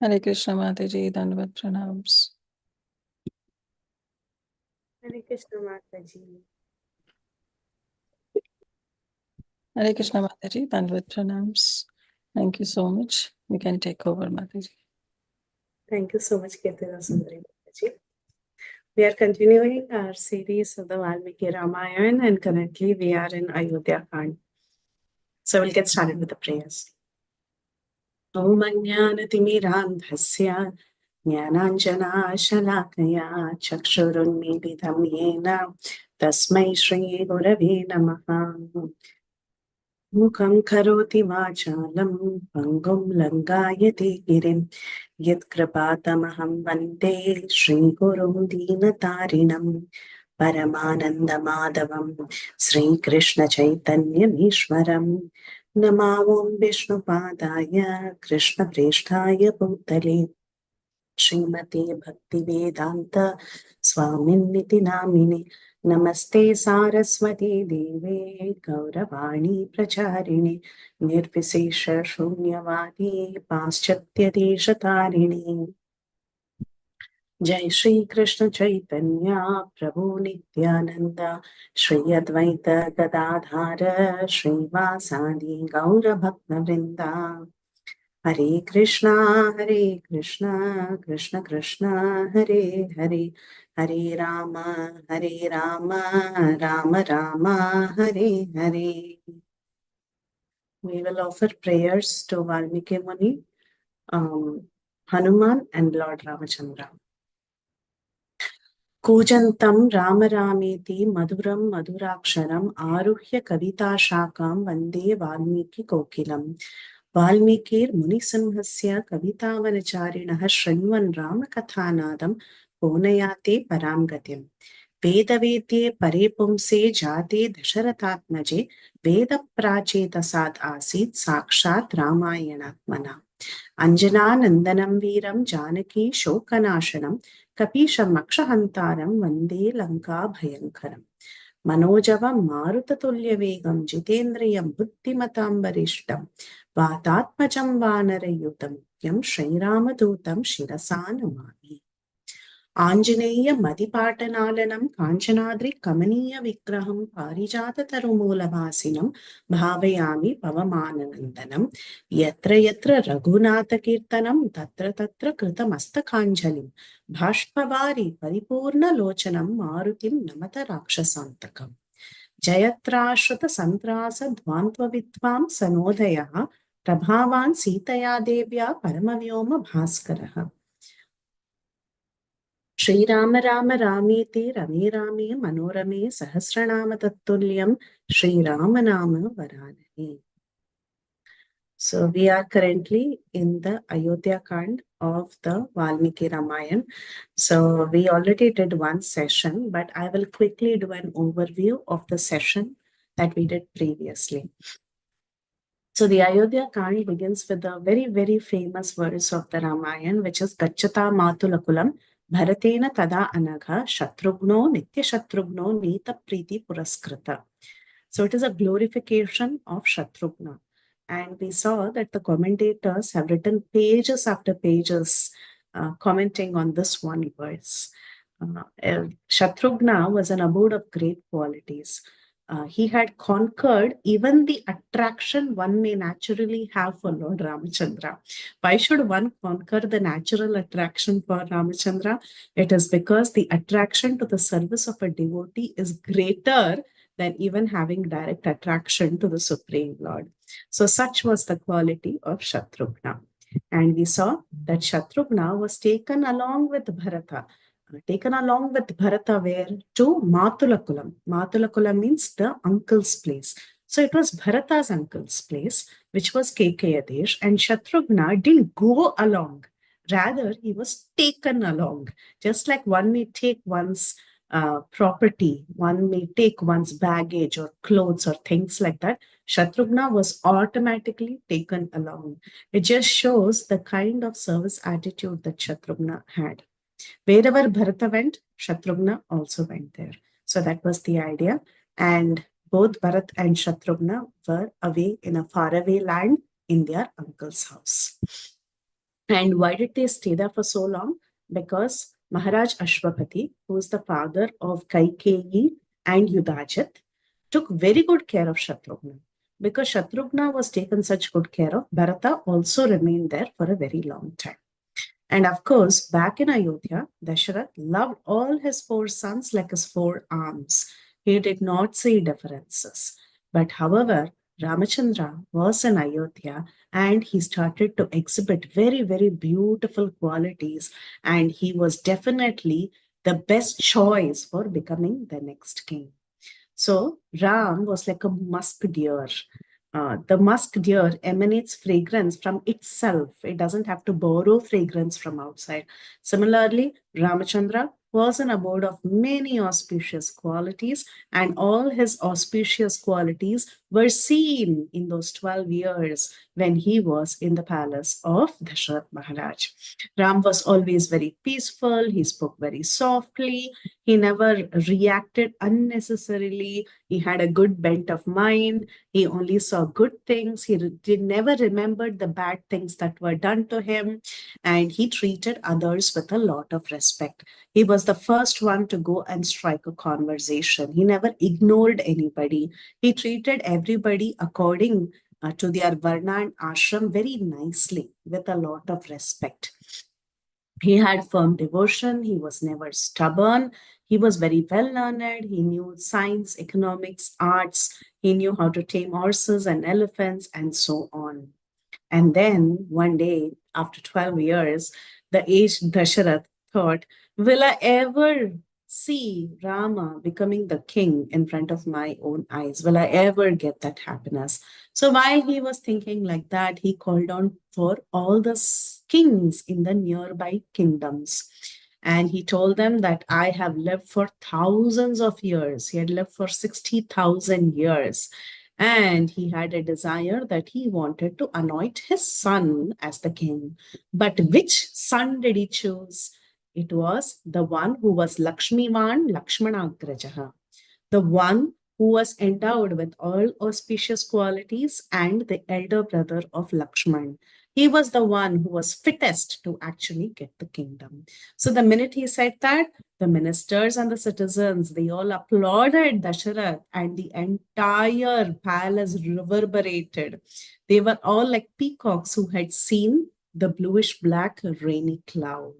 Hare Krishna Mataji, Dandavat Pranams. Hare Krishna Mataji. Hare Krishna Mataji, Dandavat Pranams. Thank you so much. You can take over, Mataji. Thank you so much, Kirtana Sundari Mataji. We are continuing our series of the Valmiki Ramayana, and currently we are in Ayodhya Kanda. So we'll get started with the prayers. Om Ajnanatimirandhasya Jnananjana Shalakaya Chakshurunmilitam Yena Tasmai Shri Gurave Namaha. Mukam karoti vachalam pangum langayate girim yatkrapatamaham vande Shri Gurum Dinatarinam Paramanandamadavam Sri Krishna Chaitanya Mishwaram Namam Vishnupadaya Krishna Presthaya Bhutale Srimate Bhaktivedanta Swaminiti Namine Namaste Saraswati Deve Gauravani Pracharine Nirvisesha Shunyavadi Paschatya Deshatarine Jai Shri Krishna Chaitanya Prabhu Nityananda Shri Advaita Gadadhara Shri Vasadi Gaura Bhakta Vrinda Hare Krishna, Krishna Krishna, Hare Hare, Hare Rama, Rama Rama, Hare Hare. We will offer prayers to Valmiki Muni, Hanuman and Lord Ramachandra. Kujantam Rama Rameti Madhuram Madhuraksharam Aruhya Kavita Shakam Vande Valmiki Kokilam. Valmikir Munisimhasya Kavitavanacharinaha Shrinvan Ramakathanadam Ponayate Paramgatim. Vedavedye Parepumse Jate Dasharatatmaje Veda Prachetasad Asit Sakshat Ramayanatmana. Anjana Nandanam Viram Janaki Shokanashanam Kapisham Akshahantaram Vande Lanka Bhayankaram. Manojavam Marutatulya Jitendriyam Buddhimatambarishtam Vatatmajam Vanarayutam Yam Sriramadutam Shirasanamami. Anjaneya Madipatanalanam Kanchanadri Kamaniya Vigraham Parijata Tarumulavasinam Bhavayami Pavamananandanam Yatra Yatra Raghunatha Kirtanam Tatra Tatra Kritamastakhanjalim Bhashpavari Paripurna Lochanam Marutim Namata Rakshasantakam Jayatrashrata Santrasa Dvantva Vitvam Sanodayaha Prabhavan Sitaya Devya Paramavyoma Bhaskaraha Shri Rama Rama Rameti Rame Rame Manorame Sahasranama Tattulyam Shri Rama Nama Varanani. So we are currently in the Ayodhya Kanda of the Valmiki Ramayana. So we already did one session, but I will quickly do an overview of the session that we did previously. So the Ayodhya Kanda begins with a very, very famous verse of the Ramayana, which is Gachata Matulakulam Bharatena Tada Anagha Shatrugno Nitya Shatrugno Nita Preethi Puraskrita. So it is a glorification of Shatrugna. And we saw that the commentators have written pages after pages commenting on this one verse. Shatrugna was an abode of great qualities. He had conquered even the attraction one may naturally have for Lord Ramachandra. Why should one conquer the natural attraction for Ramachandra? It is because the attraction to the service of a devotee is greater than even having direct attraction to the Supreme Lord. So such was the quality of Shatrugna. And we saw that Shatrugna was taken along with Bharata. Where? To Matulakulam. Matulakulam means the uncle's place. So it was Bharata's uncle's place, which was Kekayadesh, and Shatrugna didn't go along. Rather, he was taken along. Just like one may take one's property, one may take one's baggage or clothes or things like that, Shatrugna was automatically taken along. It just shows the kind of service attitude that Shatrugna had. Wherever Bharata went, Shatrugna also went there. So that was the idea. And both Bharat and Shatrugna were away in a faraway land in their uncle's house. And why did they stay there for so long? Because Maharaj Ashwapati, who is the father of Kaikeyi and Yudhajit, took very good care of Shatrughna. Because Shatrughna was taken such good care of, Bharata also remained there for a very long time. And of course, back in Ayodhya, Dasharath loved all his four sons like his four arms. He did not see differences. But however, Ramachandra was in Ayodhya and he started to exhibit very, very beautiful qualities. And he was definitely the best choice for becoming the next king. So Ram was like a musk deer. The musk deer emanates fragrance from itself. It doesn't have to borrow fragrance from outside. Similarly, Ramachandra was an abode of many auspicious qualities, and all his auspicious qualities were seen in those 12 years when he was in the palace of Dasharath Maharaj. Ram was always very peaceful, he spoke very softly, he never reacted unnecessarily, he had a good bent of mind, he only saw good things. He did never remembered the bad things that were done to him. And he treated others with a lot of respect. He was the first one to go and strike a conversation. He never ignored anybody. He treated everybody according to their varna and ashram very nicely with a lot of respect. He had firm devotion. He was never stubborn. He was very well learned. He knew science, economics, arts. He knew how to tame horses and elephants and so on. And then one day, after 12 years, the aged Dasharath thought, will I ever see Rama becoming the king in front of my own eyes? Will I ever get that happiness? So while he was thinking like that, he called on for all the kings in the nearby kingdoms. And he told them that I have lived for thousands of years. He had lived for 60,000 years. And he had a desire that he wanted to anoint his son as the king. But which son did he choose? It was the one who was Lakshmivan Lakshmanagrajaha, the one who was endowed with all auspicious qualities and the elder brother of Lakshman. He was the one who was fittest to actually get the kingdom. So the minute he said that, the ministers and the citizens, they all applauded Dasharath and the entire palace reverberated. They were all like peacocks who had seen the bluish black rainy cloud.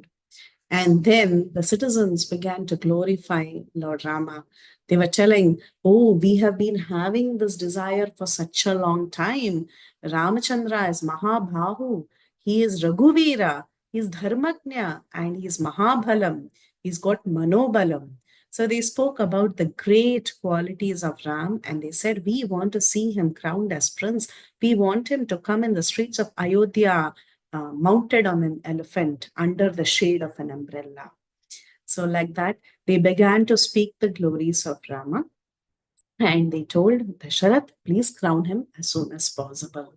And then the citizens began to glorify Lord Rama. They were telling, oh, we have been having this desire for such a long time. Ramachandra is Mahabhahu. He is Raghuvira. He is Dharmagnya and he is Mahabhalam. He's got Manobalam. So they spoke about the great qualities of Ram and they said, we want to see him crowned as prince. We want him to come in the streets of Ayodhya mounted on an elephant under the shade of an umbrella. So, like that, they began to speak the glories of Rama and they told Dasharath, please crown him as soon as possible.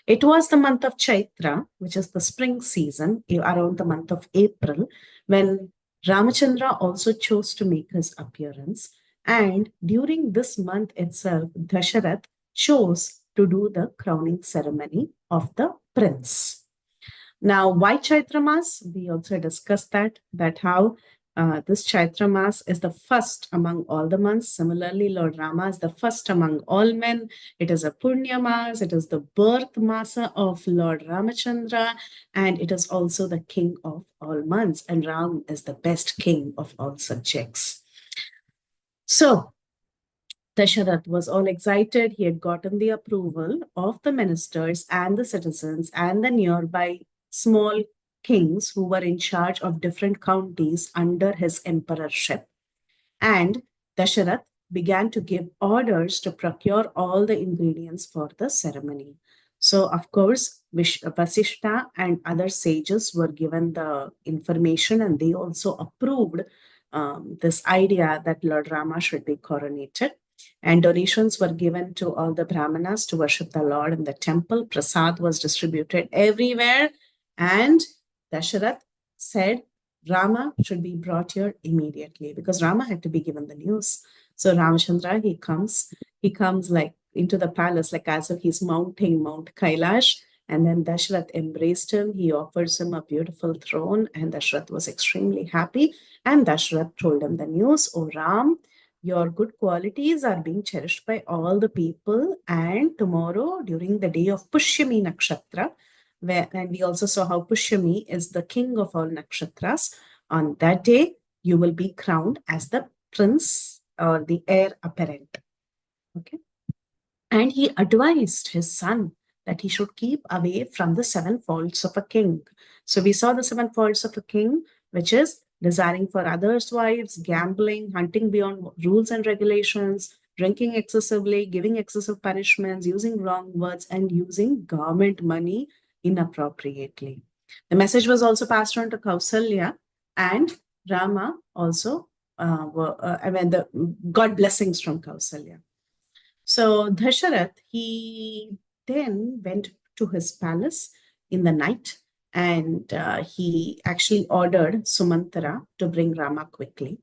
It was the month of Chaitra, which is the spring season, around the month of April, when Ramachandra also chose to make his appearance. And during this month itself, Dasharath chose to do the crowning ceremony of the prince. Now, why Chaitra Mas? We also discussed that how this Chaitra Mas is the first among all the months. Similarly, Lord Rama is the first among all men. It is a Punya Mas. It is the birth Masa of Lord Ramachandra. And it is also the king of all months. And Ram is the best king of all subjects. So, Dasharath was all excited. He had gotten the approval of the ministers and the citizens and the nearby small kings who were in charge of different counties under his emperorship. And Dasharath began to give orders to procure all the ingredients for the ceremony. So, of course, Vasishta and other sages were given the information and they also approved this idea that Lord Rama should be coronated. And donations were given to all the Brahmanas to worship the Lord in the temple. Prasad was distributed everywhere. And Dasharath said, Rama should be brought here immediately because Rama had to be given the news. So Ramachandra, he comes like into the palace, like as if he's mounting Mount Kailash, And then Dashrath embraced him. He offers him a beautiful throne, and Dashrath was extremely happy. And Dashrath told him the news, "O Ram, your good qualities are being cherished by all the people. And tomorrow, during the day of Pushyami Nakshatra, and we also saw how Pushyami is the king of all nakshatras, on that day, you will be crowned as the prince or the heir apparent." Okay. And he advised his son that he should keep away from the seven faults of a king. So we saw the seven faults of a king, which is desiring for others' wives, gambling, hunting beyond rules and regulations, drinking excessively, giving excessive punishments, using wrong words, and using government money inappropriately. The message was also passed on to Kausalya, and Rama also got blessings from Kausalya. So Dhasharath, he then went to his palace in the night, and he actually ordered Sumantara to bring Rama quickly.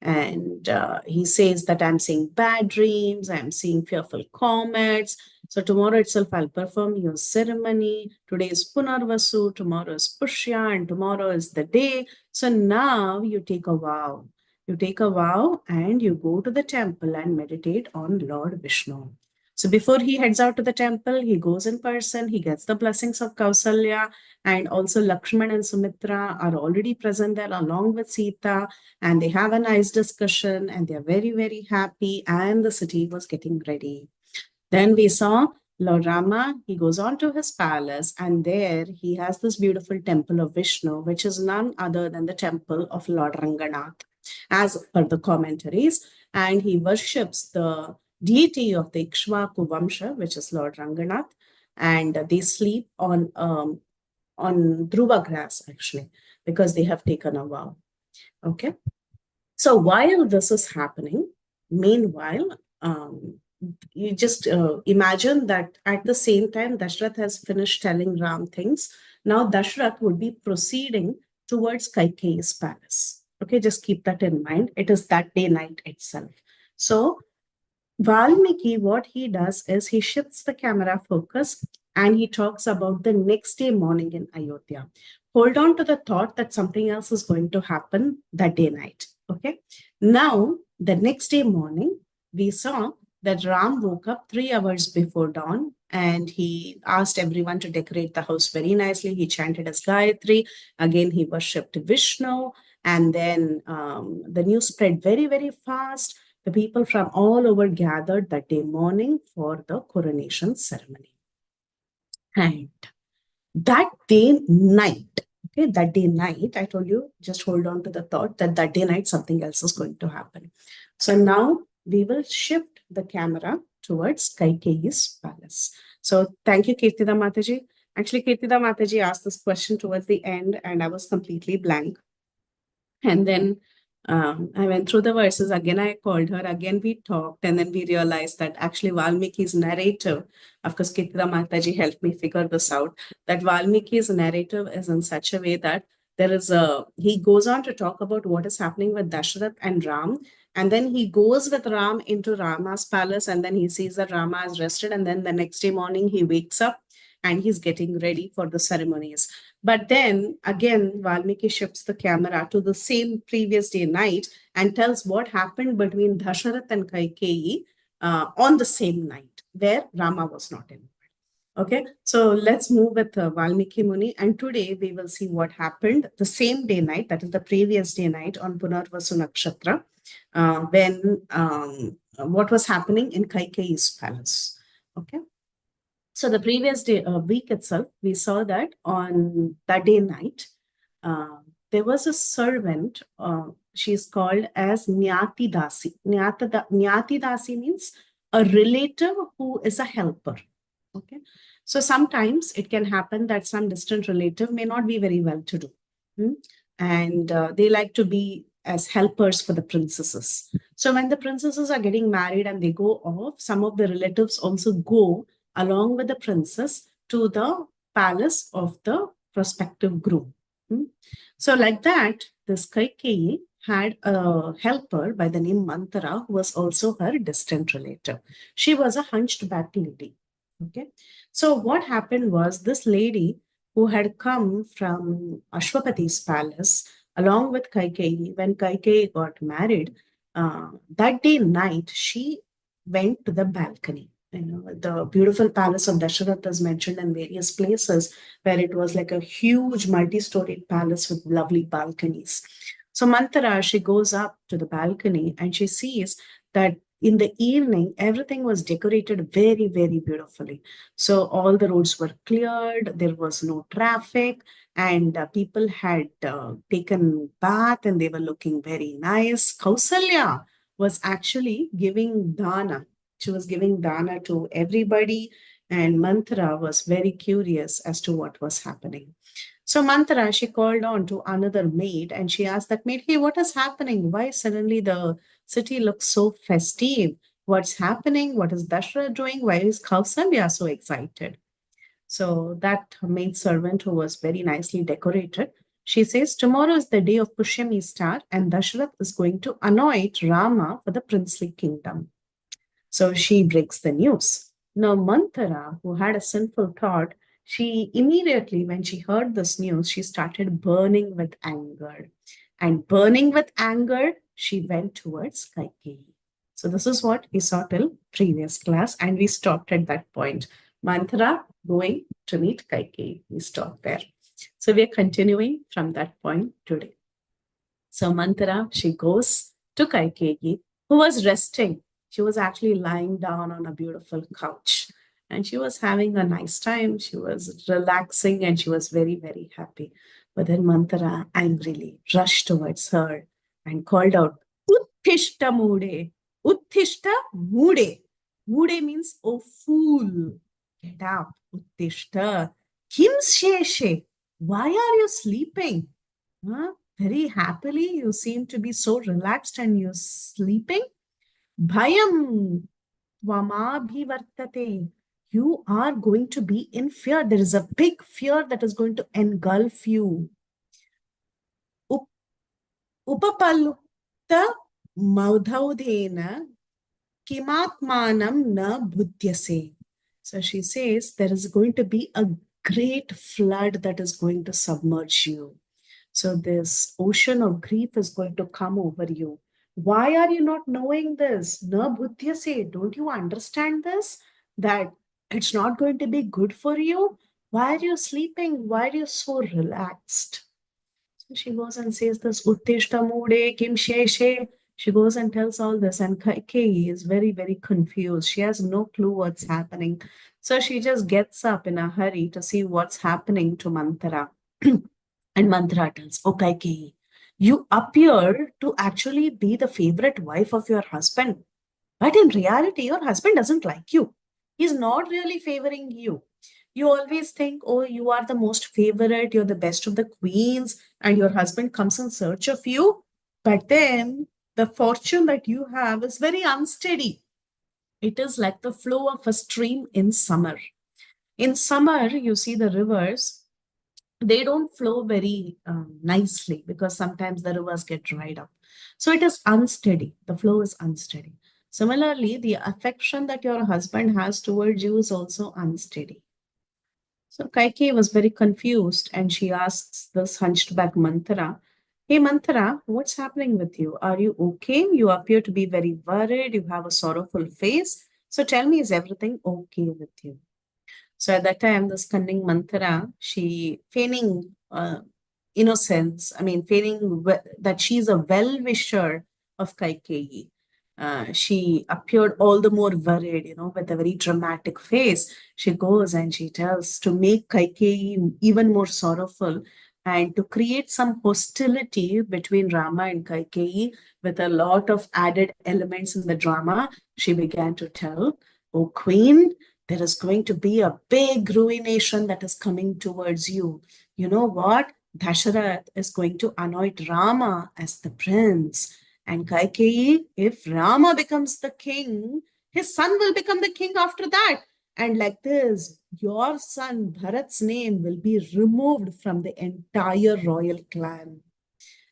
And he says that I'm seeing bad dreams, I'm seeing fearful comets. So tomorrow itself I'll perform your ceremony. Today is Punarvasu, tomorrow is Pushya, and tomorrow is the day. So now you take a vow. You take a vow and you go to the temple and meditate on Lord Vishnu. So before he heads out to the temple, he goes in person, he gets the blessings of Kausalya, and also Lakshman and Sumitra are already present there along with Sita, and they have a nice discussion, and they're very, very happy, and the city was getting ready. Then we saw Lord Rama, he goes on to his palace, and there he has this beautiful temple of Vishnu, which is none other than the temple of Lord Ranganath, as per the commentaries. And he worships the deity of the Ikshvaku Vamsha, which is Lord Ranganath, and they sleep on Dhruva grass, actually, because they have taken a vow. Okay. So while this is happening, meanwhile, you just imagine that at the same time, Dashrath has finished telling Ram things. Now Dashrath would be proceeding towards Kaikeyi's palace. Okay, just keep that in mind. It is that day night itself. So Valmiki, what he does is he shifts the camera focus and he talks about the next day morning in Ayodhya. Hold on to the thought that something else is going to happen that day night. Okay. Now, the next day morning, we saw that Ram woke up 3 hours before dawn and he asked everyone to decorate the house very nicely. He chanted his Gayatri. Again, he worshipped Vishnu. And then the news spread very, very fast. The people from all over gathered that day morning for the coronation ceremony. And that day night, okay, that day night, I told you, just hold on to the thought that that day night something else is going to happen. So now we will shift the camera towards Kaikeyi's palace. So thank you, Kirtida Mataji. Actually, Kirtida Mataji asked this question towards the end and I was completely blank. And then I went through the verses. Again, I called her. Again, we talked. And then we realized that actually Valmiki's narrative, of course, Kitira Mataji helped me figure this out, that Valmiki's narrative is in such a way that he goes on to talk about what is happening with Dashrath and Ram. And then he goes with Ram into Rama's palace. And then he sees that Rama has rested. And then the next day morning, he wakes up and he's getting ready for the ceremonies. But then again, Valmiki shifts the camera to the same previous day night and tells what happened between Dasharath and Kaikeyi on the same night where Rama was not in. Okay, so let's move with Valmiki Muni. And today we will see what happened the same day night, that is the previous day night on Punarvasu Nakshatra, when what was happening in Kaikeyi's palace. Okay. So the previous day, week itself, we saw that on that day night, there was a servant. She's called as Nyati Dasi. Nyati Dasi means a relative who is a helper. Okay. So sometimes it can happen that some distant relative may not be very well to do. And they like to be as helpers for the princesses. So when the princesses are getting married and they go off, some of the relatives also go along with the princess to the palace of the prospective groom. So like that, this Kaikeyi had a helper by the name Mantara, who was also her distant relative. She was a hunchback lady. Okay. So what happened was this lady who had come from Ashwapati's palace along with Kaikeyi, when Kaikeyi got married, that day night, she went to the balcony. You know, the beautiful palace of Dasharath is mentioned in various places where it was like a huge multi-storied palace with lovely balconies. So Mantara, she goes up to the balcony and she sees that in the evening, everything was decorated very, very beautifully. So all the roads were cleared, there was no traffic, and people had taken bath and they were looking very nice. Kausalya was actually giving dana. She was giving dana to everybody, and Mantra was very curious as to what was happening. So Mantra, she called on to another maid and she asked that maid, hey, what is happening? Why suddenly the city looks so festive? What's happening? What is Dashra doing? Why is Kausalya so excited? So that maid servant who was very nicely decorated, she says, tomorrow is the day of Pushyami star and Dashrath is going to anoint Rama for the princely kingdom. So she breaks the news. Now, Mantara, who had a sinful thought, she immediately, when she heard this news, she started burning with anger. And burning with anger, she went towards Kaikeyi. So, this is what we saw till previous class, and we stopped at that point. Mantara going to meet Kaikeyi. We stopped there. So, we are continuing from that point today. So Mantara, she goes to Kaikeyi, who was resting. She was actually lying down on a beautiful couch and she was having a nice time. She was relaxing and she was very, very happy. But then Mantara angrily rushed towards her and called out, Uttishta Mude. Uttishta Mude. Mude means, oh fool. Get up, Uttishta. Kim Sheshe. Why are you sleeping? Huh? Very happily, you seem to be so relaxed and you're sleeping. Bhayam tvamabhivartate. You are going to be in fear. There is a big fear that is going to engulf you. Up- Upapalukta maudhaudhena kimatmanam na bhudyase. So she says there is going to be a great flood that is going to submerge you. So this ocean of grief is going to come over you. Why are you not knowing this? Na buddhya say, don't you understand this? That it's not going to be good for you? Why are you sleeping? Why are you so relaxed? So she goes and says this Uttishta Mude Kim Sheshe. She goes and tells all this, and Kaikeyi is very, very confused. She has no clue what's happening. So she just gets up in a hurry to see what's happening to Mantara. And Mantra tells, oh Kaikeyi, you appear to actually be the favorite wife of your husband. But in reality, your husband doesn't like you. He's not really favoring you. You always think, oh, you are the most favorite, you're the best of the queens, and your husband comes in search of you. But then the fortune that you have is very unsteady. It is like the flow of a stream in summer. In summer, you see the rivers, they don't flow very nicely because sometimes the rivers get dried up. So it is unsteady. The flow is unsteady. Similarly, the affection that your husband has towards you is also unsteady. So Kaikeyi was very confused and she asks this hunchback Manthara, hey Manthara, what's happening with you? Are you okay? You appear to be very worried. You have a sorrowful face. So tell me, is everything okay with you? So at that time, this cunning Manthara, she feigning innocence, I mean, feigning that she's a well-wisher of Kaikeyi. She appeared all the more worried, you know, with a very dramatic face. She goes and she tells to make Kaikeyi even more sorrowful and to create some hostility between Rama and Kaikeyi with a lot of added elements in the drama. She began to tell, "O Queen, there is going to be a big ruination that is coming towards you. You know what? Dasharath is going to anoint Rama as the prince. And Kaikeyi, if Rama becomes the king, his son will become the king after that. And like this, your son Bharat's name will be removed from the entire royal clan.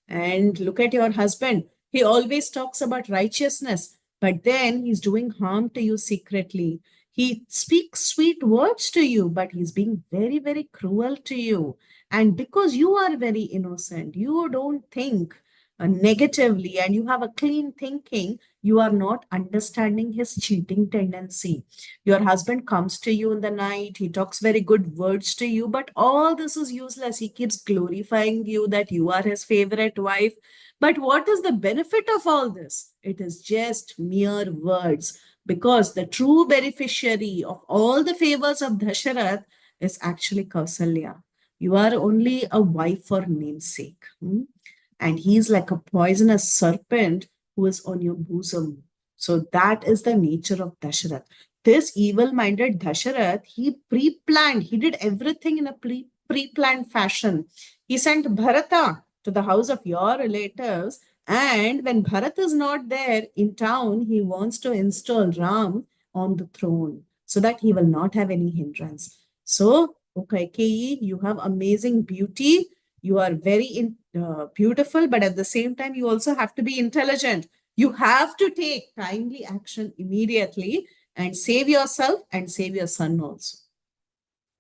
And look at your husband. He always talks about righteousness, but then he's doing harm to you secretly. He speaks sweet words to you, but he's being very, very cruel to you. And because you are very innocent, you don't think negatively and you have a clean thinking, you are not understanding his cheating tendency. Your husband comes to you in the night, he talks very good words to you, but all this is useless. He keeps glorifying you that you are his favorite wife. But what is the benefit of all this? It is just mere words, because the true beneficiary of all the favors of Dasharath is actually Kausalya. You are only a wife for namesake. And he's like a poisonous serpent who is on your bosom. So that is the nature of Dasharath. This evil-minded Dasharath, he pre-planned, he did everything in a pre-planned fashion. He sent Bharata to the house of your relatives, and when Bharat is not there in town, he wants to install Ram on the throne so that he will not have any hindrance. So, Kaikeyi, you have amazing beauty. You are very beautiful, but at the same time, you also have to be intelligent. You have to take timely action immediately and save yourself and save your son also.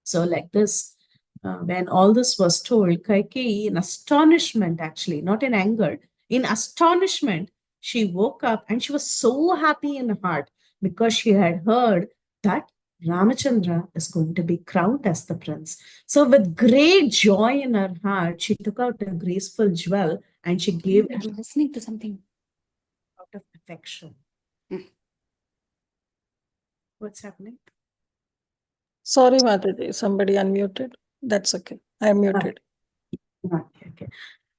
So, like this, when all this was told, Kaikeyi, in astonishment, actually, not in anger, in astonishment, she woke up and she was so happy in her heart because she had heard that Ramachandra is going to be crowned as the prince. So, with great joy in her heart, she took out a graceful jewel and she gave it. I'm listening to something. Out of affection. What's happening? Sorry, Mataji, somebody unmuted. That's okay. I am muted. Okay.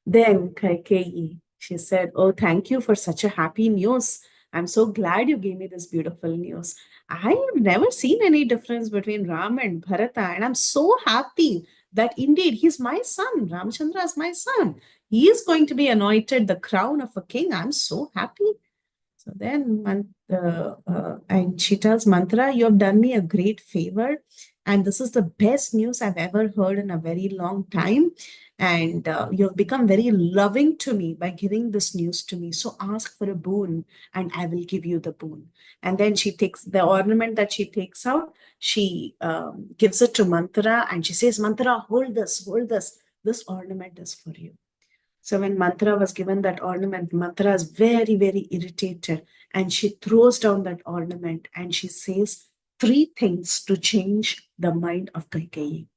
Then Kaikeyi, she said, "Oh, thank you for such a happy news. I'm so glad you gave me this beautiful news. I have never seen any difference between Ram and Bharata, and I'm so happy that indeed he's my son. Ramchandra is my son. He is going to be anointed the crown of a king. I'm so happy." So then, and she tells Mantra, "You have done me a great favor, and this is the best news I've ever heard in a very long time. And you have become very loving to me by giving this news to me. So ask for a boon, and I will give you the boon." And then she takes the ornament that she takes out, she gives it to Mantra, and she says, "Mantra, hold this, hold this. This ornament is for you." So when Mantra was given that ornament, Mantra is very, very irritated and she throws down that ornament and she says three things to change the mind of Kaikeyi.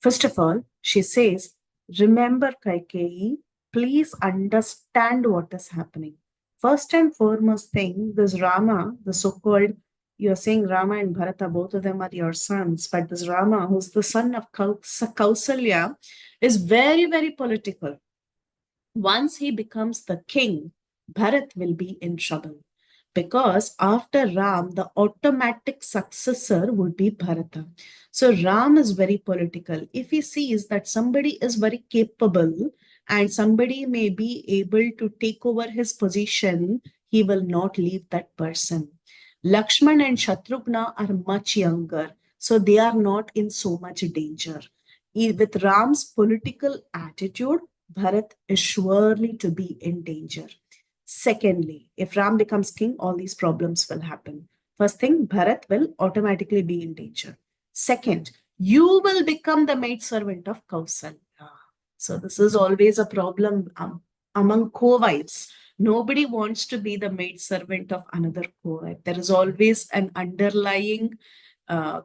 First of all, she says, "Remember, Kaikeyi, please understand what is happening. First and foremost thing, this Rama, the so-called, you're saying Rama and Bharata, both of them are your sons, but this Rama, who's the son of Kausalya, is very, very political. Once he becomes the king, Bharat will be in trouble because after Ram, the automatic successor would be Bharata. So Ram is very political. If he sees that somebody is very capable and somebody may be able to take over his position, he will not leave that person. Lakshman and Shatrughna are much younger, so they are not in so much danger. With Ram's political attitude, Bharat is surely to be in danger. Secondly, if Ram becomes king, all these problems will happen. First thing, Bharat will automatically be in danger. Second, you will become the maidservant of Kausalya. So this is always a problem among co-wives. Nobody wants to be the maidservant of another co-wife. There is always an underlying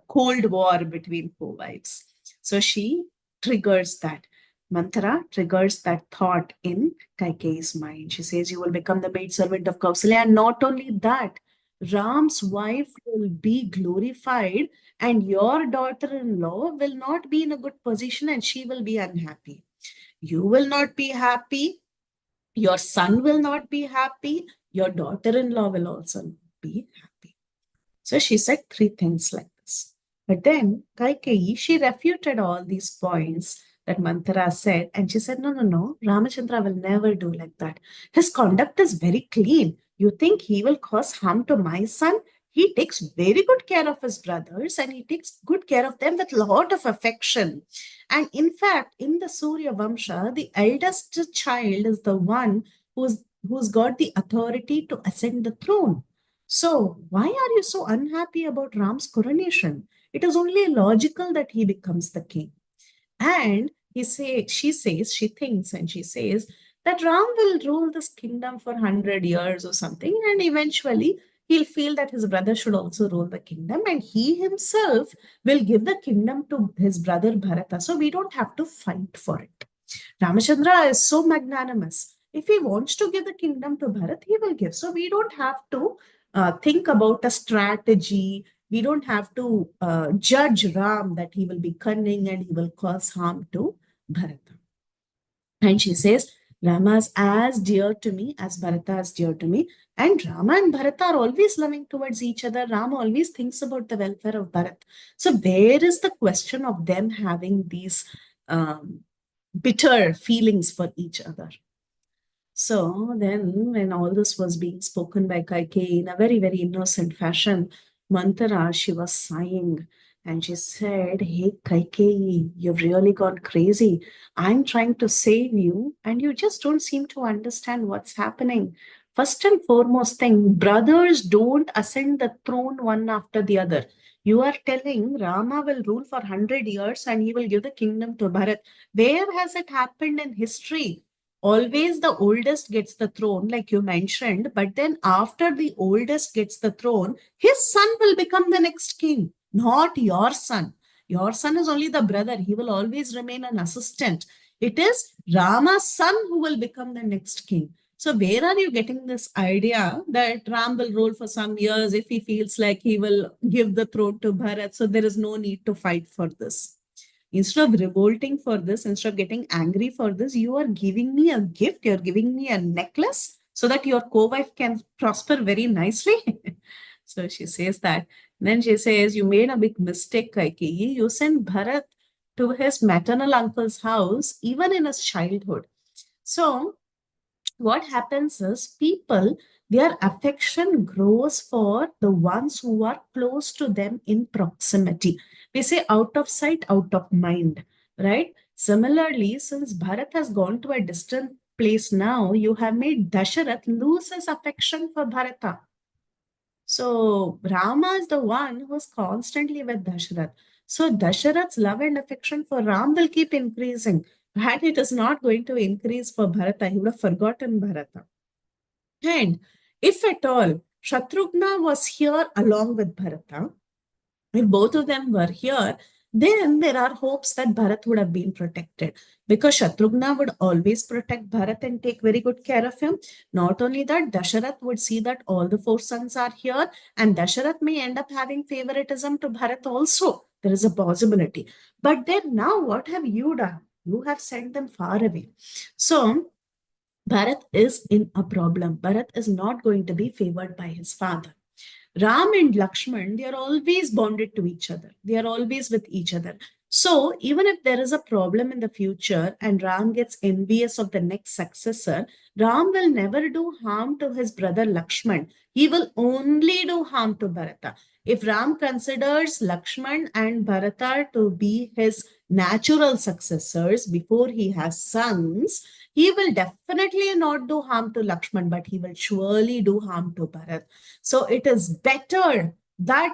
cold war between co-wives. So she triggers that. Mantra triggers that thought in Kaikeyi's mind. She says, "You will become the maidservant of Kausalya." And not only that, Ram's wife will be glorified, and your daughter in law will not be in a good position and she will be unhappy. You will not be happy. Your son will not be happy. Your daughter in law will also not be happy. So she said three things like this. But then Kaikeyi, she refuted all these points that Manthara said, and she said, no, Ramachandra will never do like that. His conduct is very clean. You think he will cause harm to my son? He takes very good care of his brothers and he takes good care of them with a lot of affection. And in fact, in the Surya Vamsha, the eldest child is the one who's got the authority to ascend the throne. So why are you so unhappy about Ram's coronation? It is only logical that he becomes the king. And she thinks and she says that Ram will rule this kingdom for 100 years or something, and eventually he'll feel that his brother should also rule the kingdom, and he himself will give the kingdom to his brother Bharata. So we don't have to fight for it. Ramachandra is so magnanimous. If he wants to give the kingdom to Bharat, he will give. So we don't have to think about a strategy. We don't have to judge Ram that he will be cunning and he will cause harm to Bharata. And she says, Rama is as dear to me as Bharata is dear to me. And Rama and Bharata are always loving towards each other. Rama always thinks about the welfare of Bharat. So where is the question of them having these bitter feelings for each other? So then, when all this was being spoken by Kaikeyi in a very, very innocent fashion, Manthara, she was sighing and she said, Hey, Kaikeyi, you've really gone crazy. I'm trying to save you, and you just don't seem to understand what's happening. First and foremost thing, brothers don't ascend the throne one after the other. You are telling Rama will rule for 100 years and he will give the kingdom to Bharat. Where has it happened in history? Always the oldest gets the throne, like you mentioned, but then after the oldest gets the throne, his son will become the next king, not your son. Your son is only the brother, he will always remain an assistant. It is Rama's son who will become the next king. So, where are you getting this idea that Ram will rule for some years if he feels like he will give the throne to Bharat? So, there is no need to fight for this. Instead of revolting for this, instead of getting angry for this, you are giving me a gift, you're giving me a necklace so that your co-wife can prosper very nicely. So she says that. Then she says, you made a big mistake, Kaikeyi. You sent Bharat to his maternal uncle's house even in his childhood. So what happens is people, their affection grows for the ones who are close to them in proximity. We say out of sight, out of mind, right? Similarly, since Bharat has gone to a distant place now, you have made Dasharath lose his affection for Bharata. So Rama is the one who's constantly with Dasharath. So Dasharath's love and affection for Ram will keep increasing. And it is not going to increase for Bharata. He would have forgotten Bharata. And if at all Shatrughna was here along with Bharata, if both of them were here, then there are hopes that Bharat would have been protected because Shatrughna would always protect Bharat and take very good care of him. Not only that, Dasharath would see that all the four sons are here, and Dasharath may end up having favoritism to Bharat also. There is a possibility. But then now, what have you done? You have sent them far away. So, Bharat is in a problem. Bharat is not going to be favored by his father. Ram and Lakshman, they are always bonded to each other. They are always with each other. So, even if there is a problem in the future and Ram gets envious of the next successor, Ram will never do harm to his brother Lakshman. He will only do harm to Bharata. If Ram considers Lakshman and Bharata to be his natural successors before he has sons, he will definitely not do harm to Lakshman, but he will surely do harm to Bharat. So it is better that,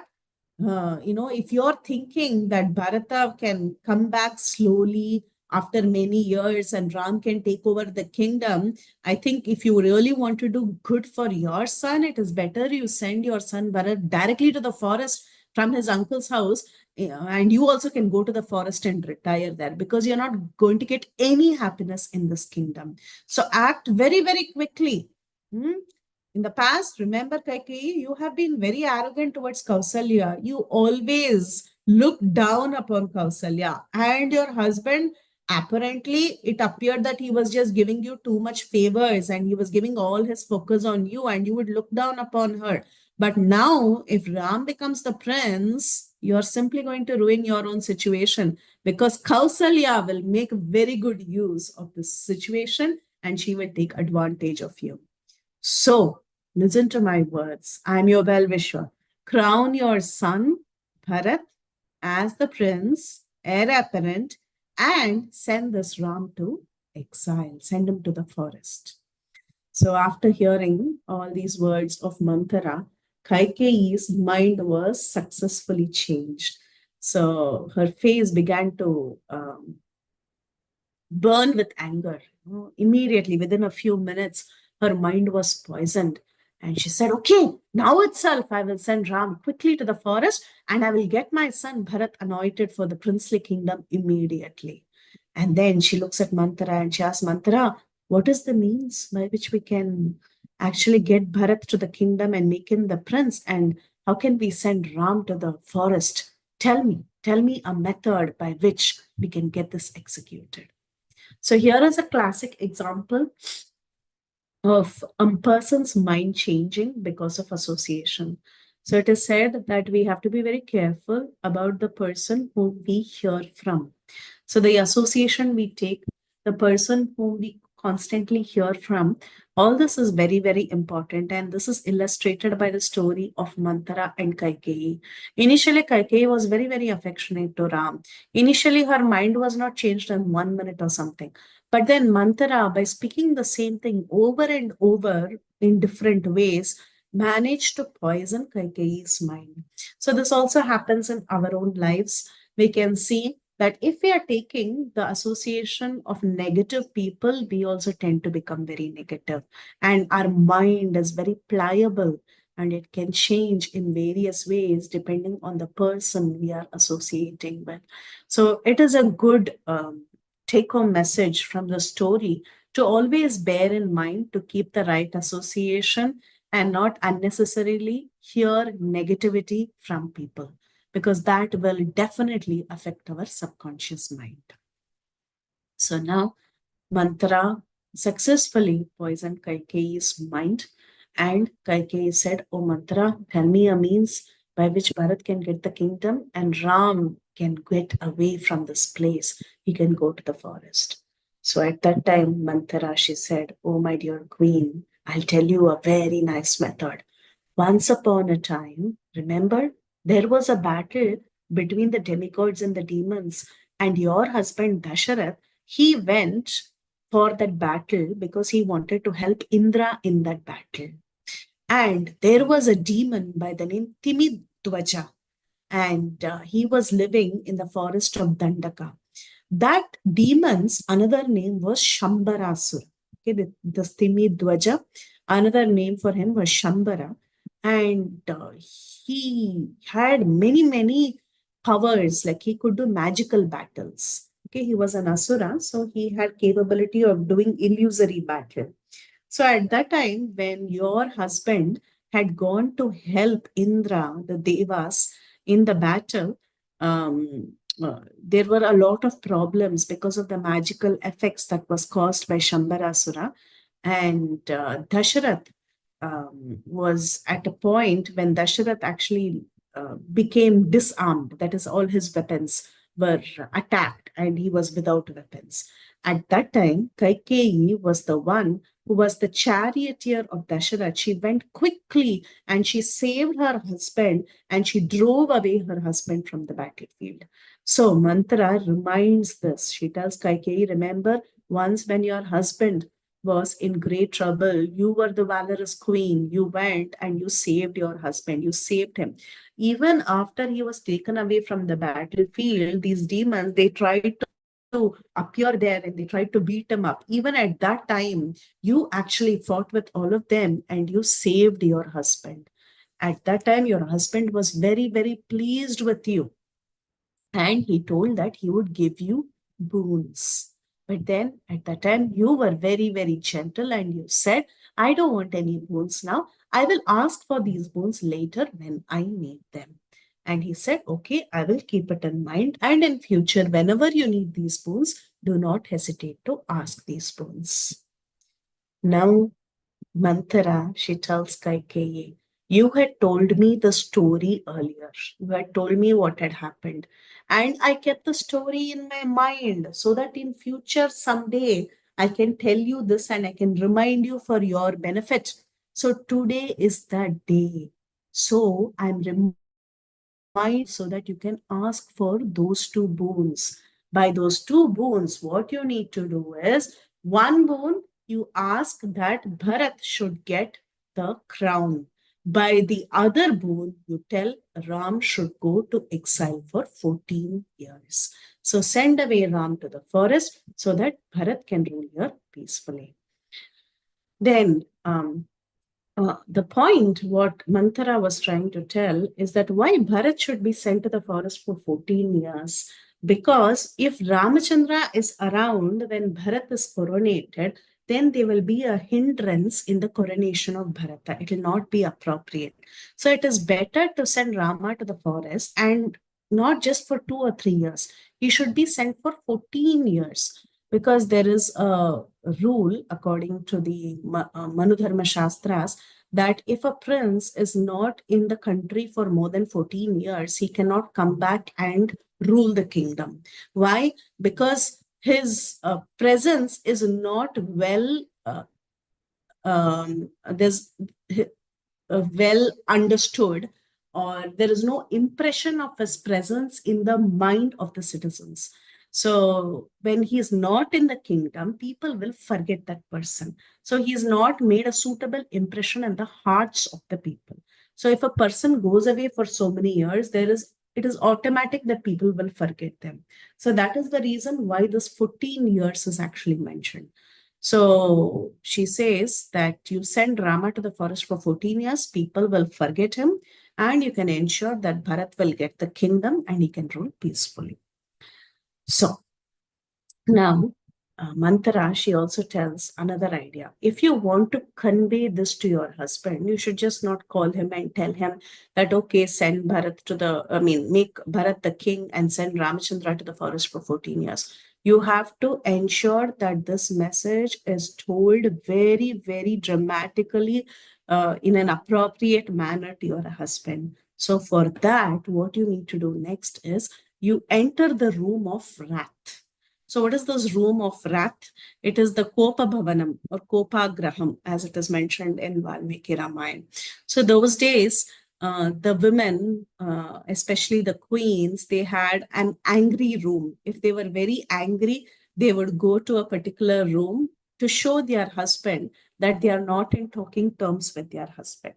if you're thinking that Bharata can come back slowly after many years and Ram can take over the kingdom, I think if you really want to do good for your son, it is better you send your son Bharat directly to the forest from his uncle's house. And you also can go to the forest and retire there because you're not going to get any happiness in this kingdom. So act very, very quickly. Hmm? In the past, remember, Kaikeyi, you have been very arrogant towards Kausalya. You always look down upon Kausalya. And your husband, apparently, it appeared that he was just giving you too much favors and he was giving all his focus on you and you would look down upon her. But now, if Ram becomes the prince, you're simply going to ruin your own situation because Kausalya will make very good use of this situation and she will take advantage of you. So, listen to my words. I'm your well wisher. Crown your son, Bharat, as the prince, heir apparent, and send this Ram to exile. Send him to the forest. So, after hearing all these words of Manthara, Kaikeyi's mind was successfully changed. So her face began to burn with anger. Immediately, within a few minutes, her mind was poisoned. And she said, okay, now itself I will send Ram quickly to the forest and I will get my son Bharat anointed for the princely kingdom immediately. And then she looks at Manthara and she asks Manthara, what is the means by which we can actually get Bharat to the kingdom and make him the prince? And how can we send Ram to the forest? Tell me a method by which we can get this executed. So here is a classic example of a person's mind changing because of association. So it is said that we have to be very careful about the person whom we hear from. So the association we take, the person whom we constantly hear from, all this is very, very important. And this is illustrated by the story of Manthara and Kaikeyi. Initially, Kaikeyi was very, very affectionate to Ram. Initially, her mind was not changed in 1 minute or something. But then Manthara, by speaking the same thing over and over in different ways, managed to poison Kaikeyi's mind. So this also happens in our own lives. We can see that if we are taking the association of negative people, we also tend to become very negative. And our mind is very pliable and it can change in various ways depending on the person we are associating with. So it is a good take home message from the story to always bear in mind to keep the right association and not unnecessarily hear negativity from people, because that will definitely affect our subconscious mind. So now Manthara successfully poisoned Kaikeyi's mind, and Kaikeyi said, oh Manthara, tell me a means by which Bharat can get the kingdom and Ram can get away from this place. He can go to the forest. So at that time, Manthara, she said, oh my dear queen, I'll tell you a very nice method. Once upon a time, remember, there was a battle between the demigods and the demons, and your husband Dasharath, he went for that battle because he wanted to help Indra in that battle. And there was a demon by the name Timidwaja, and he was living in the forest of Dandaka. That demon's another name was Shambarasura. Okay, the Stimi Dwaja, another name for him was Shambara. And he had many, many powers, like he could do magical battles. Okay, he was an Asura, so he had capability of doing illusory battle. So at that time, when your husband had gone to help Indra, the Devas, in the battle, there were a lot of problems because of the magical effects that was caused by Shambarasura. And Dasharath was at a point when Dasharath actually became disarmed. That is, all his weapons were attacked and he was without weapons. At that time, Kaikeyi was the one who was the charioteer of Dasharath. She went quickly and she saved her husband and she drove away her husband from the battlefield. So Mantra reminds this. She tells Kaikeyi, remember, once when your husband was in great trouble, you were the valorous queen. You went and you saved your husband. You saved him. Even after he was taken away from the battlefield, these demons, they tried to appear there and they tried to beat him up. Even at that time, you actually fought with all of them and you saved your husband. At that time, your husband was very, very pleased with you. And he told that he would give you boons. But then at that time, you were very, very gentle and you said, I don't want any boons now. I will ask for these boons later when I need them. And he said, okay, I will keep it in mind. And in future, whenever you need these boons, do not hesitate to ask these boons. Now, Manthara, she tells Kaikeyi, you had told me the story earlier. You had told me what had happened. And I kept the story in my mind so that in future, someday, I can tell you this and I can remind you for your benefit. So today is that day. So I'm reminding you so that you can ask for those two boons. By those two boons, what you need to do is one boon, you ask that Bharat should get the crown. By the other boon, you tell Ram should go to exile for 14 years. So send away Ram to the forest so that Bharat can rule here peacefully. Then the point what Manthara was trying to tell is that why Bharat should be sent to the forest for 14 years. Because if Ramachandra is around when Bharat is coronated, then there will be a hindrance in the coronation of Bharata. It will not be appropriate. So it is better to send Rama to the forest, and not just for 2 or 3 years. He should be sent for 14 years, because there is a rule according to the Manudharma Shastras that if a prince is not in the country for more than 14 years, he cannot come back and rule the kingdom. Why? Because his presence is not there's well understood, or there is no impression of his presence in the mind of the citizens. So when he is not in the kingdom, people will forget that person. So he is not made a suitable impression in the hearts of the people. So if a person goes away for so many years, it is automatic that people will forget them. So that is the reason why this 14 years is actually mentioned. So she says that you send Rama to the forest for 14 years, people will forget him, and you can ensure that Bharat will get the kingdom and he can rule peacefully. So now, Manthara, she also tells another idea. If you want to convey this to your husband, you should just not call him and tell him that, okay, send Bharat to make Bharat the king and send Ramachandra to the forest for 14 years. You have to ensure that this message is told very, very dramatically in an appropriate manner to your husband. So for that, what you need to do next is you enter the room of wrath. So what is this room of wrath? It is the Kopa Bhavanam or Kopa Graham, as it is mentioned in Valmiki Ramayana. So those days, the women, especially the queens, they had an angry room. If they were very angry, they would go to a particular room to show their husband that they are not in talking terms with their husband.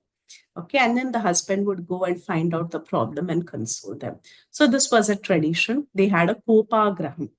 Okay, and then the husband would go and find out the problem and console them. So this was a tradition. They had a Kopa Graham.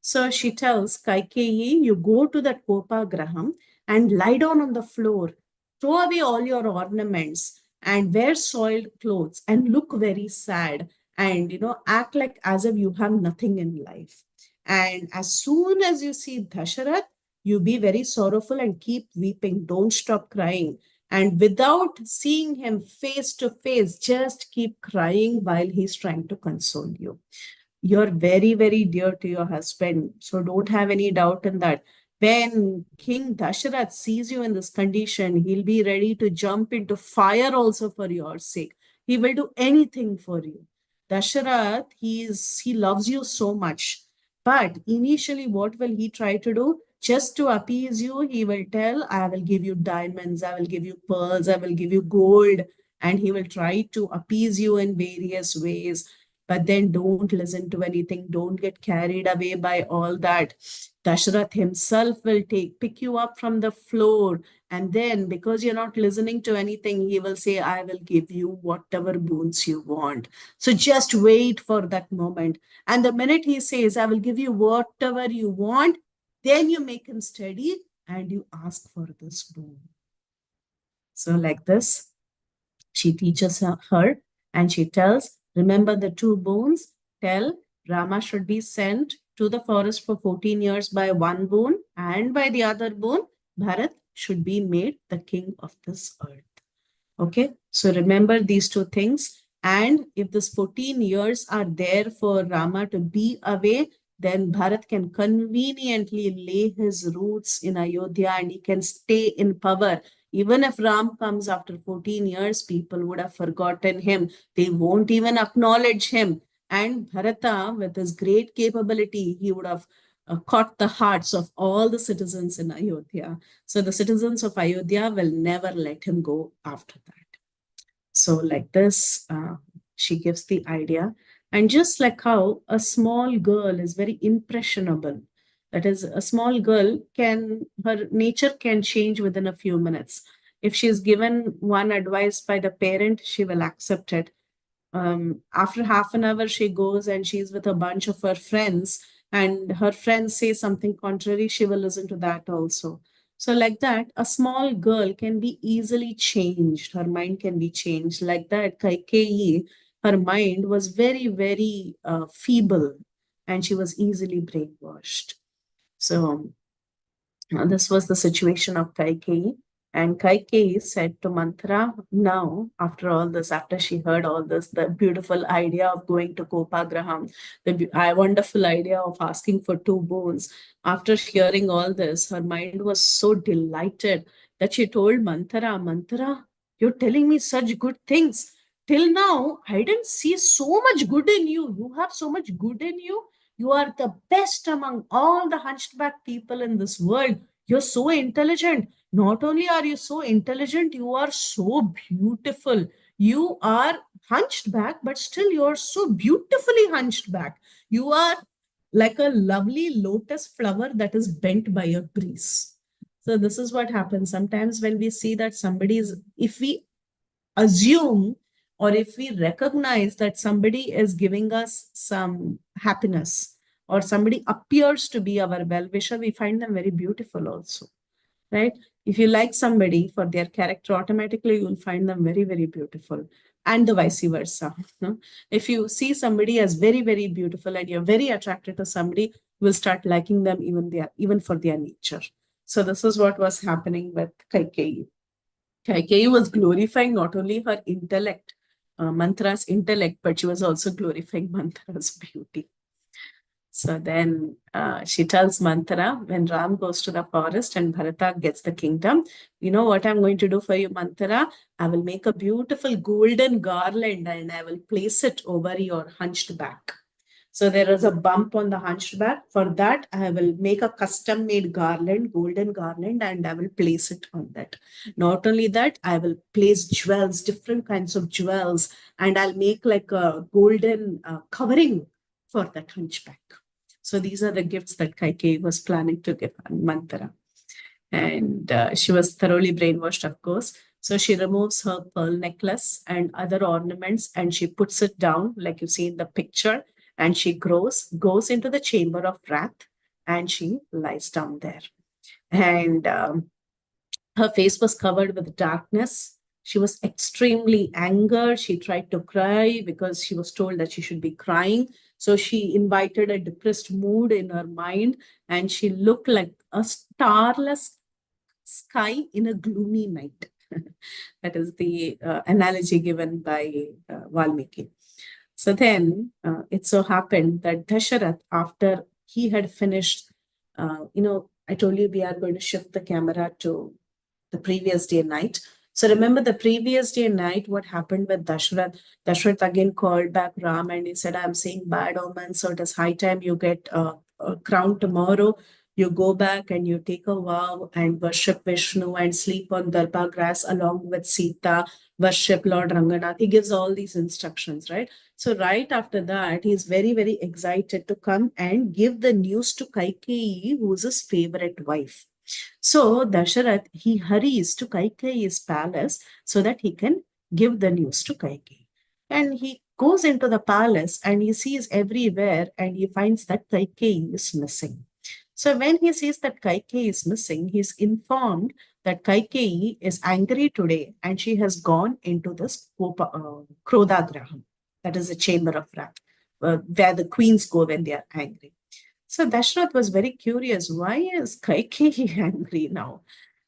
So she tells Kaikeyi, you go to that Kopa Graham and lie down on the floor, throw away all your ornaments and wear soiled clothes and look very sad, and act like as if you have nothing in life. And as soon as you see Dasharath, you be very sorrowful and keep weeping. Don't stop crying. And without seeing him face to face, just keep crying while he's trying to console you. You're very, very dear to your husband. So don't have any doubt in that. When King Dasharath sees you in this condition, he'll be ready to jump into fire also for your sake. He will do anything for you. Dasharath, he loves you so much. But initially, what will he try to do? Just to appease you, he will tell, I will give you diamonds, I will give you pearls, I will give you gold. And he will try to appease you in various ways. But then don't listen to anything. Don't get carried away by all that. Dashrath himself will pick you up from the floor. And then, because you're not listening to anything, he will say, I will give you whatever boons you want. So just wait for that moment. And the minute he says, I will give you whatever you want, then you make him steady and you ask for this boon. So like this, she teaches her and she tells, remember the two boons, tell Rama should be sent to the forest for 14 years by one boon, and by the other boon, Bharat should be made the king of this earth. Okay, so remember these two things. And if this 14 years are there for Rama to be away, then Bharat can conveniently lay his roots in Ayodhya and he can stay in power. Even if Ram comes after 14 years, people would have forgotten him. They won't even acknowledge him. And Bharata, with his great capability, he would have caught the hearts of all the citizens in Ayodhya. So the citizens of Ayodhya will never let him go after that. So like this, she gives the idea. And just like how a small girl is very impressionable, that is, a small girl her nature can change within a few minutes. If she's given one advice by the parent, she will accept it. After half an hour, she goes and she's with a bunch of her friends, and her friends say something contrary, she will listen to that also. So, like that, a small girl can be easily changed. Her mind can be changed. Like that, Kaikeyi, her mind was very, very feeble, and she was easily brainwashed. So, this was the situation of Kaikeyi. And Kaikeyi said to Manthara, now, after all this, after she heard all this, the beautiful idea of going to Kopagraham, the wonderful idea of asking for two boons, after hearing all this, her mind was so delighted that she told Manthara, Manthara, you're telling me such good things. Till now, I didn't see so much good in you. You have so much good in you. You are the best among all the hunchback people in this world. You're so intelligent. Not only are you so intelligent, you are so beautiful. You are hunched back, but still you are so beautifully hunched back. You are like a lovely lotus flower that is bent by a breeze. So this is what happens sometimes when we see that somebody is, if we assume or if we recognize that somebody is giving us some happiness or somebody appears to be our well-wisher, we find them very beautiful also, right? If you like somebody for their character, automatically you'll find them very, very beautiful, and the vice versa. If you see somebody as very, very beautiful and you're very attracted to somebody, you will start liking them even for their nature. So this is what was happening with Kaikeyi. Kaikeyi was glorifying not only her intellect, Mantra's intellect, but she was also glorifying Mantra's beauty. So then she tells Manthara, when Ram goes to the forest and Bharata gets the kingdom, you know what I'm going to do for you, Manthara? I will make a beautiful golden garland and I will place it over your hunched back. So there is a bump on the hunched back. For that, I will make a custom made garland, golden garland, and I will place it on that. Not only that, I will place jewels, different kinds of jewels, and I'll make like a golden covering for that hunchback. So these are the gifts that Kaikeyi was planning to give Manthara. And she was thoroughly brainwashed, of course. So she removes her pearl necklace and other ornaments and she puts it down, like you see in the picture, and she goes into the chamber of wrath and she lies down there. And her face was covered with darkness. She was extremely angered. She tried to cry because she was told that she should be crying. So she invited a depressed mood in her mind and she looked like a starless sky in a gloomy night. That is the analogy given by Valmiki. So then it so happened that Dasharath, after he had finished, I told you we are going to shift the camera to the previous day night. So remember the previous day night, what happened with Dashrath? Dashrath again called back Ram and he said, I'm seeing bad omens, so it is high time you get a crown tomorrow. You go back and you take a vow and worship Vishnu and sleep on Darba grass along with Sita, worship Lord Ranganath. He gives all these instructions, right? So right after that, he's very, very excited to come and give the news to Kaikeyi, who's his favorite wife. So Dasharath, he hurries to Kaikeyi's palace so that he can give the news to Kaikeyi. And he goes into the palace and he sees everywhere and he finds that Kaikeyi is missing. So when he sees that Kaikeyi is missing, he's informed that Kaikeyi is angry today and she has gone into this Krodha Graham, that is the chamber of wrath, where the queens go when they are angry. So Dashrath was very curious. Why is Kaikeyi angry now?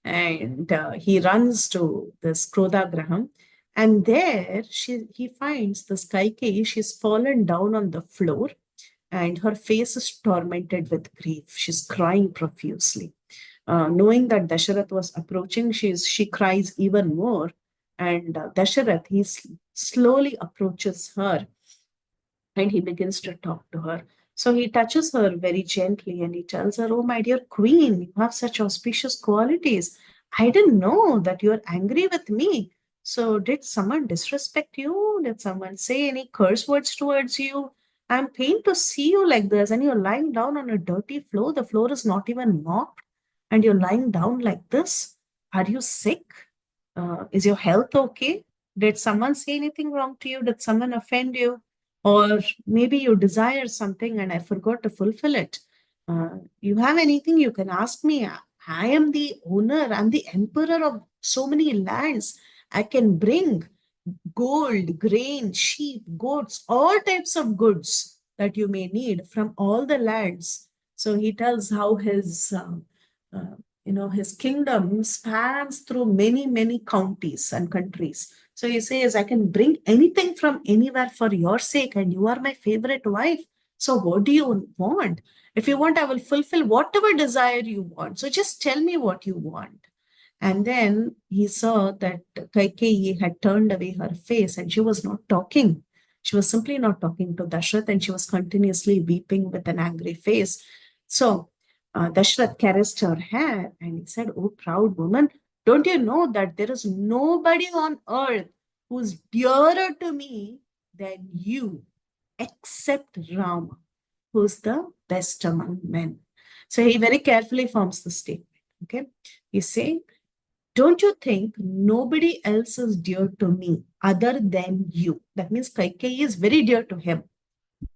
And he runs to this Krodha Graham. And there he finds this Kaikeyi. She's fallen down on the floor and her face is tormented with grief. She's crying profusely. Knowing that Dasharath was approaching, she cries even more. And Dasharath, he slowly approaches her and he begins to talk to her. So he touches her very gently and he tells her, oh, my dear queen, you have such auspicious qualities. I didn't know that you're angry with me. So did someone disrespect you? Did someone say any curse words towards you? I'm pained to see you like this and you're lying down on a dirty floor. The floor is not even mopped and you're lying down like this. Are you sick? Is your health okay? Did someone say anything wrong to you? Did someone offend you? Or maybe you desire something and I forgot to fulfill it. You have anything, you can ask me. I am the owner, I'm the emperor of so many lands. I can bring gold, grain, sheep, goats, all types of goods that you may need from all the lands. So he tells how uh, his kingdom spans through many, many counties and countries. So he says, I can bring anything from anywhere for your sake, and you are my favorite wife. So what do you want? If you want, I will fulfill whatever desire you want. So just tell me what you want. And then he saw that Kaikeyi had turned away her face and she was not talking. She was simply not talking to Dashrath and she was continuously weeping with an angry face. So Dashrath caressed her hair and he said, Oh, proud woman, don't you know that there is nobody on earth who's dearer to me than you, except Rama, who's the best among men. So he very carefully forms the statement. Okay. He's saying, don't you think nobody else is dear to me other than you? That means Kaikeyi is very dear to him.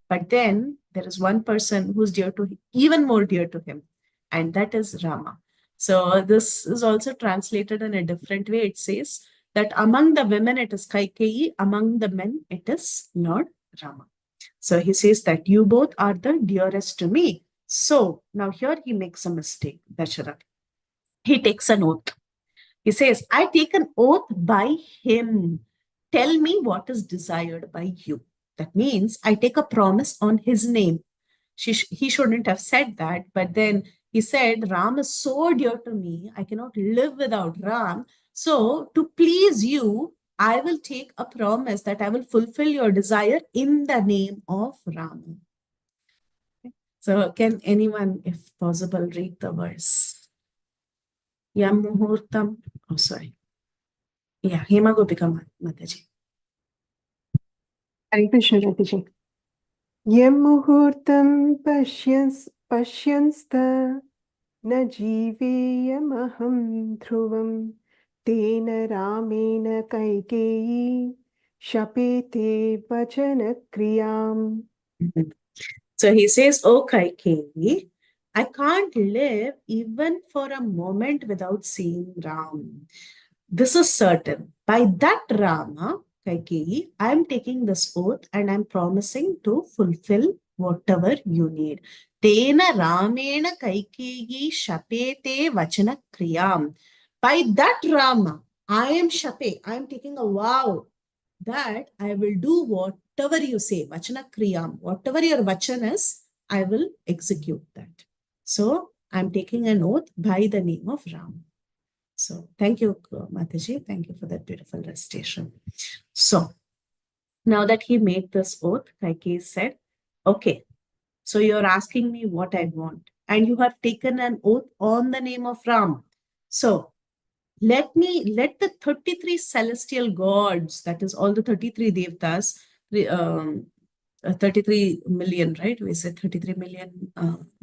But then there is one person who's dear to him, even more dear to him, and that is Rama. So this is also translated in a different way. It says that among the women it is Kaikeyi, among the men it is Lord Rama. So he says that you both are the dearest to me. So now here he makes a mistake, Dasharath. He takes an oath. He says, I take an oath by him. Tell me what is desired by you. That means I take a promise on his name. He shouldn't have said that, but then he said, Ram is so dear to me, I cannot live without Ram. So, to please you, I will take a promise that I will fulfill your desire in the name of Ram. So, can anyone, if possible, read the verse? Yam Muhurtam. Oh, sorry. Yeah, Hema Gopika Mataji. Hare Krishna, Jataji. Yam muhurtam pashyansta na jiveyamaham dhruvam tena ramena kaikeyi shapete vachana kriyam. So he says, Oh Kaikeyi, I can't live even for a moment without seeing Ram. This is certain. By that Rama, Kaikeyi, I am taking this oath and I'm promising to fulfill whatever you need. Tena Ramena Kaikeyi Shapete Vachana Kriyam. By that Rama, I am Shape. I am taking a vow that I will do whatever you say, Vachana Kriyam, whatever your Vachan is, I will execute that. So I'm taking an oath by the name of Ram. So thank you, Mataji. Thank you for that beautiful recitation. So now that he made this oath, Kaikeyi said, okay, so you're asking me what I want, and you have taken an oath on the name of Ram. So let the 33 celestial gods, that is all the 33 devtas, 33 million, right? We said 33 million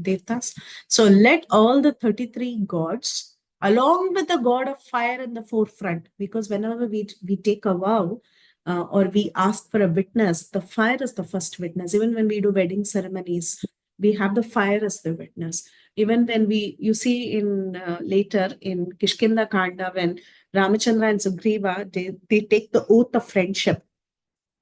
devtas. So let all the 33 gods, along with the god of fire in the forefront, because whenever we take a vow or we ask for a witness, the fire is the first witness. Even when we do wedding ceremonies, we have the fire as the witness. Even when you see in later in Kishkinda Kanda, when Ramachandra and Sugriva, they take the oath of friendship.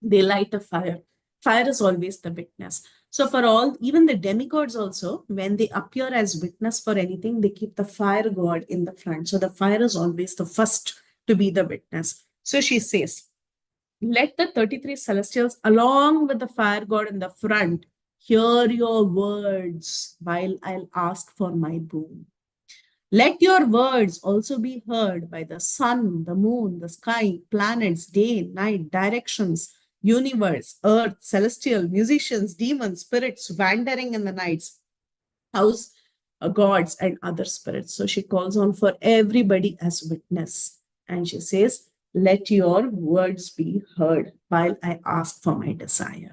They light a fire. Fire is always the witness. So for all, even the demigods also, when they appear as witness for anything, they keep the fire god in the front. So the fire is always the first to be the witness. So she says, let the 33 celestials, along with the fire god in the front, hear your words while I'll ask for my boon. Let your words also be heard by the sun, the moon, the sky, planets, day, night, directions, universe, earth, celestial, musicians, demons, spirits wandering in the nights, house, gods, and other spirits. So she calls on for everybody as witness. And she says, let your words be heard while I ask for my desire.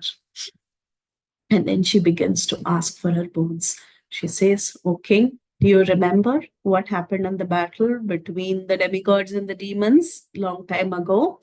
And then she begins to ask for her boons. She says, O king, Do you remember what happened in the battle between the demigods and the demons long time ago?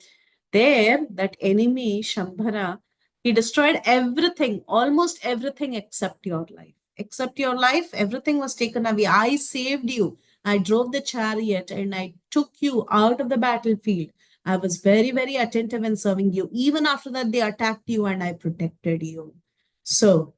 There, that enemy, Shambhara, he destroyed everything, almost everything except your life. Except your life, everything was taken away. I saved you. I drove the chariot and I took you out of the battlefield. I was very, very attentive in serving you. Even after that, they attacked you and I protected you. So,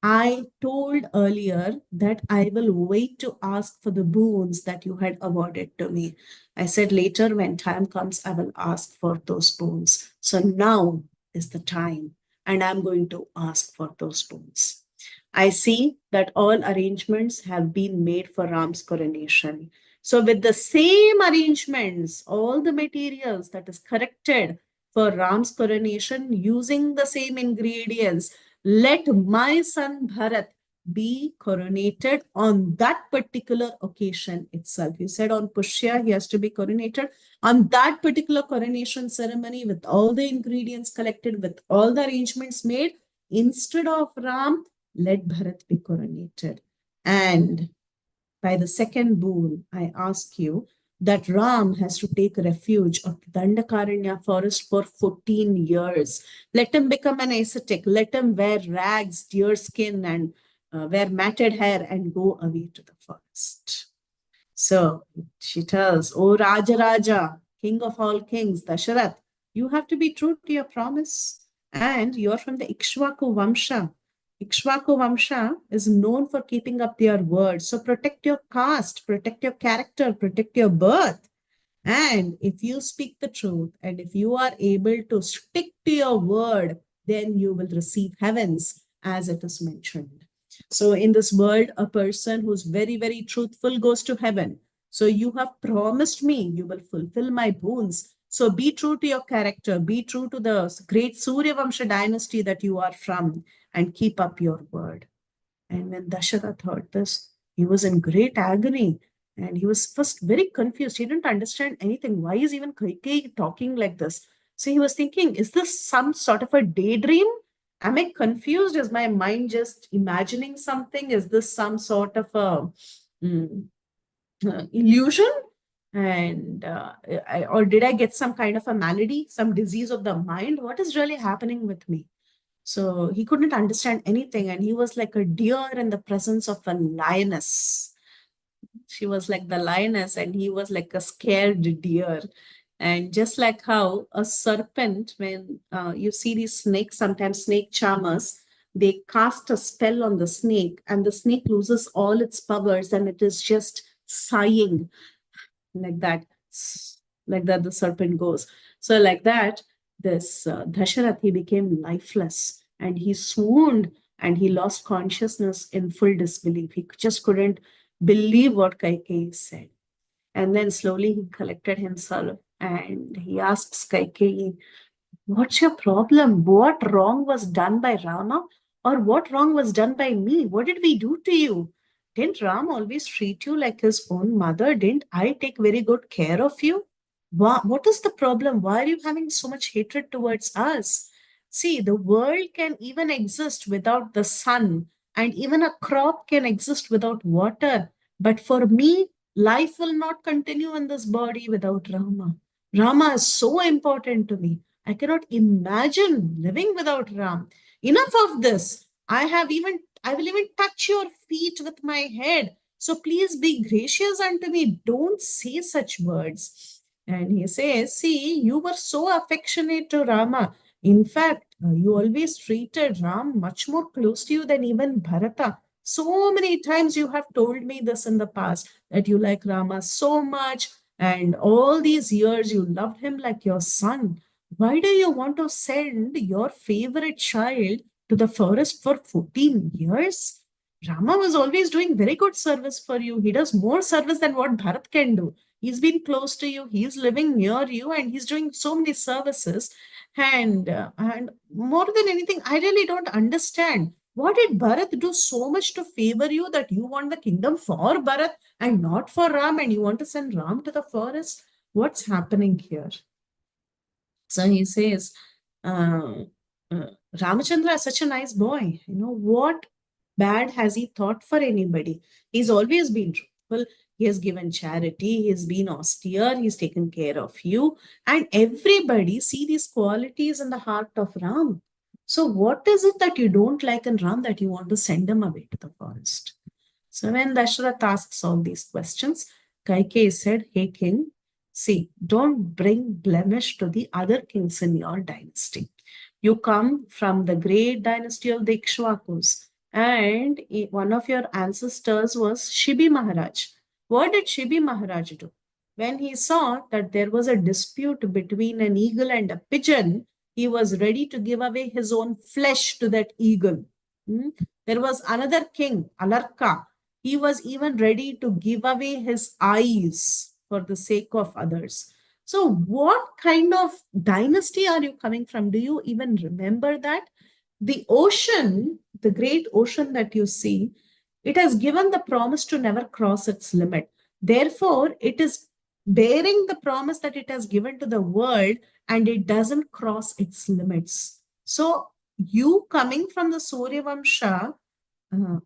I told earlier that I will wait to ask for the boons that you had awarded to me. I said later, when time comes, I will ask for those boons. So now is the time, and I'm going to ask for those boons. I see that all arrangements have been made for Ram's coronation. So, with the same arrangements, all the materials that is corrected for Ram's coronation using the same ingredients, let my son Bharat be coronated on that particular occasion itself. You said on Pushya he has to be coronated. On that particular coronation ceremony, with all the ingredients collected, with all the arrangements made, instead of Ram, let Bharat be coronated. And by the second boon, I ask you that Ram has to take refuge of Dandakaranya forest for 14 years. Let him become an ascetic. Let him wear rags, deer skin, and wear matted hair and go away to the forest. So she tells, O Raja Raja, king of all kings, Dasharath, you have to be true to your promise. And you're from the Ikshvaku Vamsha. Ikshvaku Vamsha is known for keeping up their word. So protect your caste, protect your character, protect your birth. And if you speak the truth and if you are able to stick to your word, then you will receive heavens as it is mentioned. So in this world, a person who's very, very truthful goes to heaven. So you have promised me you will fulfill my boons. So be true to your character, be true to the great Surya Vamsha dynasty that you are from, and keep up your word. And when Dasharath heard this, he was in great agony. And he was first very confused. He didn't understand anything. Why is even Kaikeyi talking like this? So he was thinking, is this some sort of a daydream? Am I confused? Is my mind just imagining something? Is this some sort of a illusion? And or did I get some kind of a malady, some disease of the mind? What is really happening with me? So he couldn't understand anything, and he was like a deer in the presence of a lioness. She was like the lioness, and he was like a scared deer. And just like how a serpent, when you see these snakes, sometimes snake charmers, they cast a spell on the snake, and the snake loses all its powers, and it is just sighing like that, the serpent goes. So like that, this Dasharath, he became lifeless and he swooned and he lost consciousness in full disbelief. He just couldn't believe what Kaikeyi said. And then slowly he collected himself and he asks Kaikeyi, what's your problem? What wrong was done by Rama? Or what wrong was done by me? What did we do to you? Didn't Ram always treat you like his own mother? Didn't I take very good care of you? What is the problem? Why are you having so much hatred towards us? See, the world can even exist without the sun, and even a crop can exist without water. But for me, life will not continue in this body without Rama. Rama is so important to me. I cannot imagine living without Ram. Enough of this. I will even touch your feet with my head. So please be gracious unto me. Don't say such words. And he says, see, you were so affectionate to Rama. In fact, you always treated Ram much more close to you than even Bharata. So many times you have told me this in the past that you like Rama so much, and all these years you loved him like your son. Why do you want to send your favorite child to the forest for 14 years? Rama was always doing very good service for you. He does more service than what Bharat can do. He's been close to you, he's living near you, and he's doing so many services. And more than anything, I really don't understand. What did Bharat do so much to favor you that you want the kingdom for Bharat and not for Ram, and you want to send Ram to the forest? What's happening here? So he says, uh, Ramachandra is such a nice boy. You know what? bad has he thought for anybody? He's always been truthful. He has given charity. He has been austere. He's taken care of you. And everybody see these qualities in the heart of Ram. So what is it that you don't like in Ram that you want to send him away to the forest? So when Dashrath asks all these questions, Kaikeyi said, "Hey king, see, don't bring blemish to the other kings in your dynasty. You come from the great dynasty of the Ikshvakus, and one of your ancestors was Shibi Maharaj. What did Shibi Maharaj do? When he saw that there was a dispute between an eagle and a pigeon, he was ready to give away his own flesh to that eagle. There was another king, Alarka. He was even ready to give away his eyes for the sake of others. So, what kind of dynasty are you coming from? Do you even remember that? The ocean, the great ocean that you see, it has given the promise to never cross its limit. Therefore, it is bearing the promise that it has given to the world, and it doesn't cross its limits. So, you coming from the Surya Vamsha,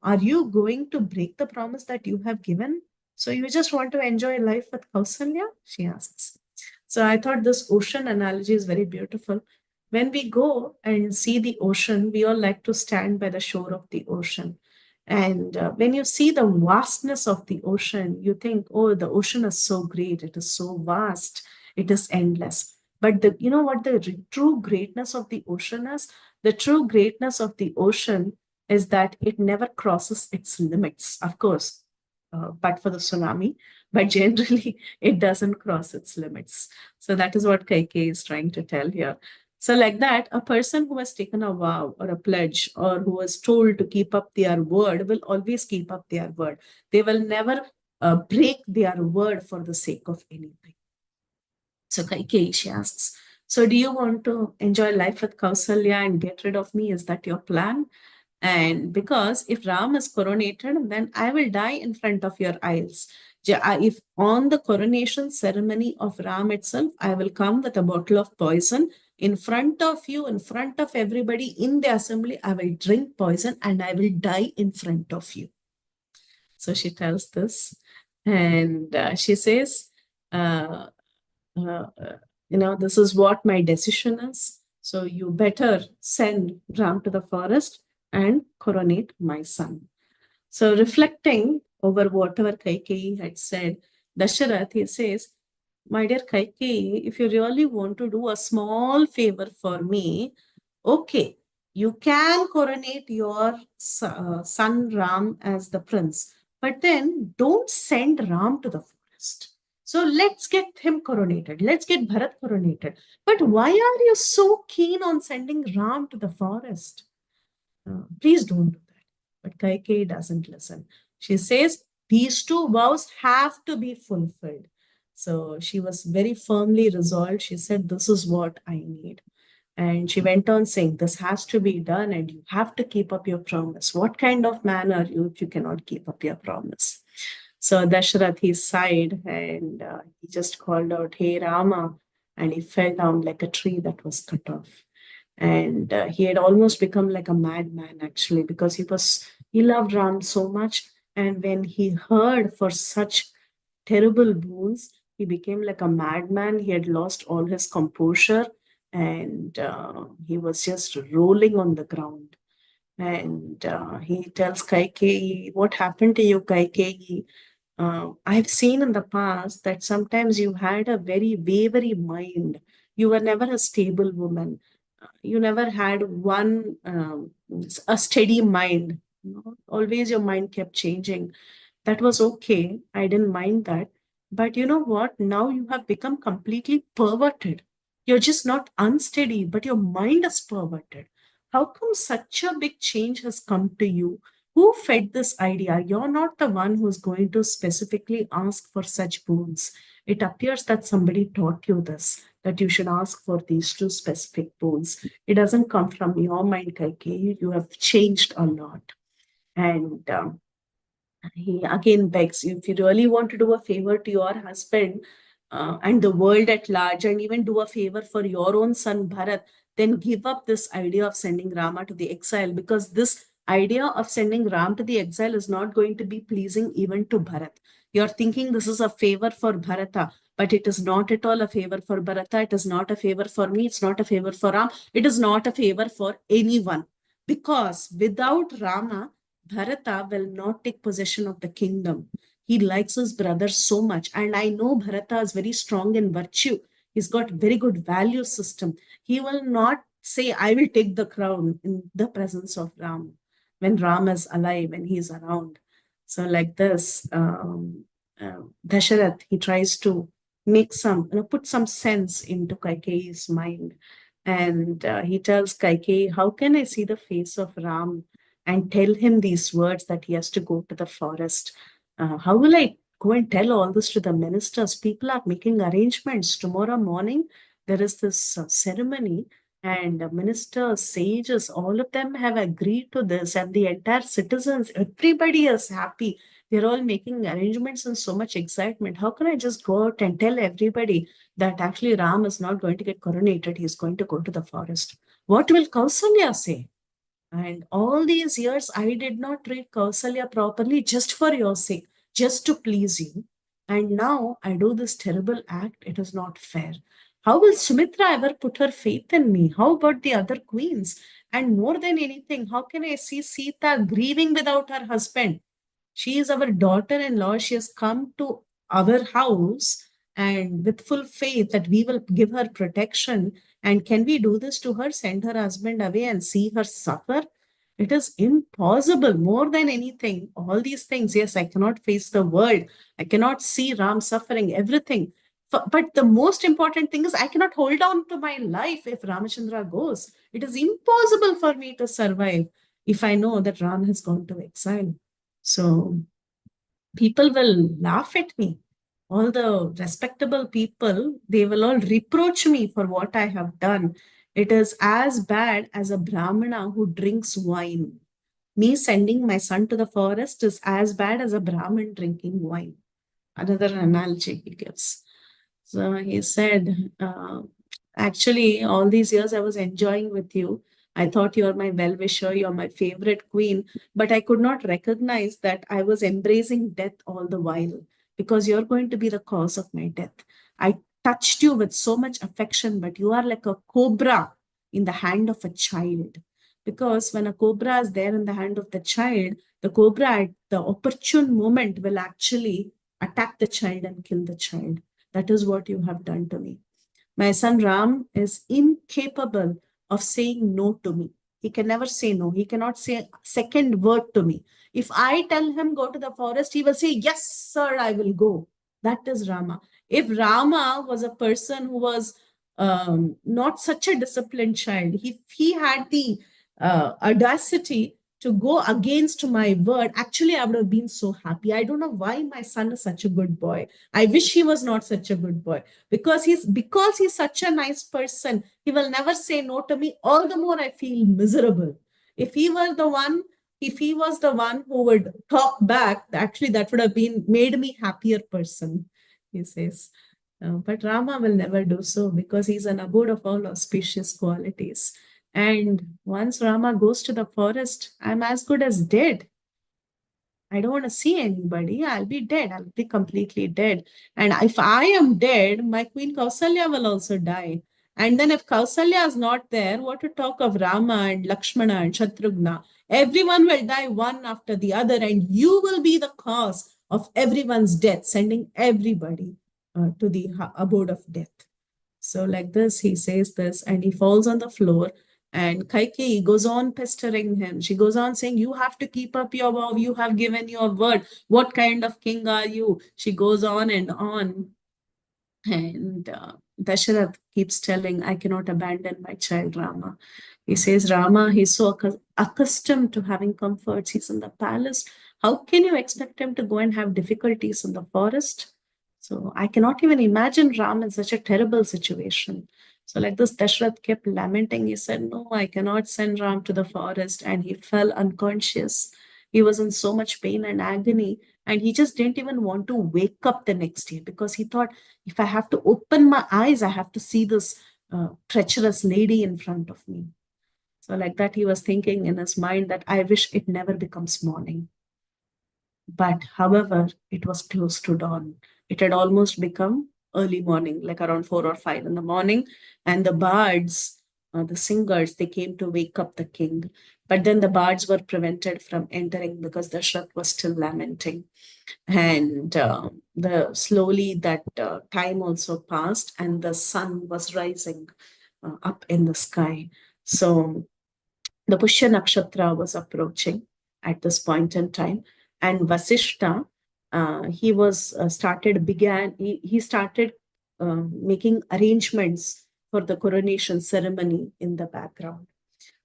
are you going to break the promise that you have given? So you just want to enjoy life with Kausalya? She asks. So I thought this ocean analogy is very beautiful. When we go and see the ocean, we all like to stand by the shore of the ocean. And when you see the vastness of the ocean, you think, oh, the ocean is so great. It is so vast. It is endless. But you know what the true greatness of the ocean is? The true greatness of the ocean is that it never crosses its limits, of course, but for the tsunami, but generally it doesn't cross its limits. So that is what Kaikeyi is trying to tell here. So like that, a person who has taken a vow or a pledge or who was told to keep up their word will always keep up their word. They will never break their word for the sake of anything. So Kaikeyi, she asks, so do you want to enjoy life with Kausalya and get rid of me? Is that your plan? And because if Ram is coronated, then I will die in front of your eyes. If on the coronation ceremony of Ram itself, I will come with a bottle of poison in front of you, in front of everybody in the assembly, I will drink poison and I will die in front of you. So she tells this, and she says, uh, this is what my decision is. So you better send Ram to the forest and coronate my son. So reflecting over whatever Kaikeyi had said, Dasharath, he says, my dear Kaikeyi, if you really want to do a small favor for me, okay, you can coronate your son Ram as the prince, but then don't send Ram to the forest. So let's get him coronated. Let's get Bharat coronated. But why are you so keen on sending Ram to the forest? Please don't do that. But Kaikeyi doesn't listen. She says these two vows have to be fulfilled. So she was very firmly resolved. She said, this is what I need. And she went on saying, this has to be done and you have to keep up your promise. What kind of man are you if you cannot keep up your promise? So Dasharath, he sighed and he just called out, hey Rama, and he fell down like a tree that was cut off. And he had almost become like a madman actually, because he loved Ram so much. And when he heard for such terrible boons, he became like a madman. He had lost all his composure and he was just rolling on the ground. And he tells Kaikeyi, what happened to you, Kaikeyi? I've seen in the past that sometimes you had a very wavery mind. You were never a stable woman. You never had a steady mind. Always your mind kept changing. That was okay. I didn't mind that. But you know what? Now you have become completely perverted. You're just not unsteady, but your mind is perverted. How come such a big change has come to you? Who fed this idea? You're not the one who's going to specifically ask for such boons. It appears that somebody taught you this, that you should ask for these two specific boons. It doesn't come from your mind, Kaikeyi. You have changed a lot. And he again begs, if you really want to do a favor to your husband and the world at large, and even do a favor for your own son Bharat, then give up this idea of sending Rama to the exile, because this idea of sending Ram to the exile is not going to be pleasing even to Bharat. You're thinking this is a favor for Bharata, but it is not at all a favor for Bharata. It is not a favor for me. It's not a favor for Ram. It is not a favor for anyone. Because without Rama, Bharata will not take possession of the kingdom. He likes his brother so much. And I know Bharata is very strong in virtue. He's got very good value system. He will not say, I will take the crown in the presence of Ram when Ram is alive, when he's around. So like this, Dasharath, he tries to make put some sense into Kaikeyi's mind. And he tells Kaikeyi, how can I see the face of Ram and tell him these words that he has to go to the forest? How will I go and tell all this to the ministers? People are making arrangements. Tomorrow morning, there is this ceremony, and ministers, sages, all of them have agreed to this, and the entire citizens, everybody is happy. They're all making arrangements and so much excitement. How can I just go out and tell everybody that actually Ram is not going to get coronated? He's going to go to the forest. What will Kausalya say? And all these years, I did not treat Kausalya properly just for your sake, just to please you. And now I do this terrible act. It is not fair. How will Sumitra ever put her faith in me? How about the other queens? And more than anything, how can I see Sita grieving without her husband? She is our daughter-in-law. She has come to our house and with full faith that we will give her protection. And can we do this to her, send her husband away and see her suffer? It is impossible. More than anything, all these things, yes, I cannot face the world. I cannot see Ram suffering, everything. But the most important thing is I cannot hold on to my life if Ramachandra goes. It is impossible for me to survive if I know that Ram has gone to exile. So people will laugh at me. All the respectable people, they will all reproach me for what I have done. It is as bad as a Brahmana who drinks wine. Me sending my son to the forest is as bad as a Brahmin drinking wine. Another analogy he gives. So he said, actually, all these years I was enjoying with you. I thought you're my well-wisher, you're my favorite queen, but I could not recognize that I was embracing death all the while because you're going to be the cause of my death. I touched you with so much affection, but you are like a cobra in the hand of a child. Because when a cobra is there in the hand of the child, the cobra at the opportune moment will actually attack the child and kill the child. That is what you have done to me. My son Ram is incapable of saying no to me. He can never say no. He cannot say a second word to me. If I tell him go to the forest, he will say, yes, sir, I will go. That is Rama. If Rama was a person who was not such a disciplined child, if he had the audacity to go against my word, actually, I would have been so happy. I don't know why my son is such a good boy. I wish he was not such a good boy because he's such a nice person. He will never say no to me. All the more I feel miserable. If he was the one who would talk back, actually that would have been made me happier person, he says. But Rama will never do so because he's an abode of all auspicious qualities. And once Rama goes to the forest, I'm as good as dead. I don't want to see anybody. I'll be dead. I'll be completely dead. And if I am dead, my queen Kausalya will also die. And then if Kausalya is not there, what to talk of Rama and Lakshmana and Shatrughna? Everyone will die one after the other, and you will be the cause of everyone's death, sending everybody to the abode of death. So like this, he says this, and he falls on the floor. And Kaikeyi goes on pestering him. She goes on saying, you have to keep up your vow. You have given your word. What kind of king are you? She goes on and on. And Dasharath keeps telling, I cannot abandon my child Rama. He says, Rama, he's so accustomed to having comforts. He's in the palace. How can you expect him to go and have difficulties in the forest? So I cannot even imagine Ram in such a terrible situation. So like this, Dashrath kept lamenting. He said, no, I cannot send Ram to the forest. And he fell unconscious. He was in so much pain and agony. And he just didn't even want to wake up the next day because he thought, if I have to open my eyes, I have to see this treacherous lady in front of me. So like that, he was thinking in his mind that I wish it never becomes morning. But however, it was close to dawn. It had almost become early morning, like around 4 or 5 in the morning. And the bards, the singers, they came to wake up the king. But then the bards were prevented from entering because Dashrath was still lamenting. And the slowly that time also passed, and the sun was rising up in the sky. So the Pushya Nakshatra was approaching at this point in time, and Vasishta, he started making arrangements for the coronation ceremony in the background.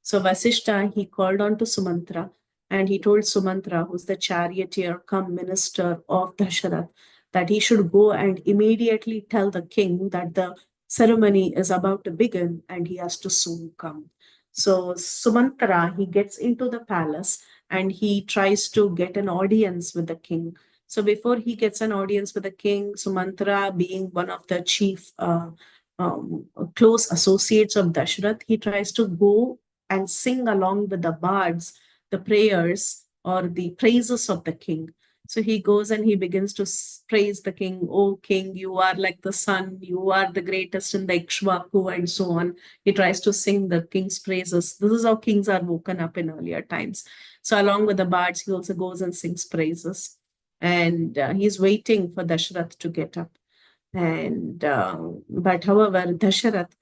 So Vasishta, he called on to Sumantra, and he told Sumantra, who's the charioteer come minister of Dasharath, that he should go and immediately tell the king that the ceremony is about to begin and he has to soon come. So Sumantra, he gets into the palace and he tries to get an audience with the king. So before he gets an audience with the king, Sumantra, being one of the chief close associates of Dashrath, he tries to go and sing along with the bards the prayers or the praises of the king. So he goes and he begins to praise the king. Oh, king, you are like the sun. You are the greatest in the Ikshvaku, and so on. He tries to sing the king's praises. This is how kings are woken up in earlier times. So along with the bards, he also goes and sings praises. And he's waiting for Dashrath to get up. And but however, Dasharath,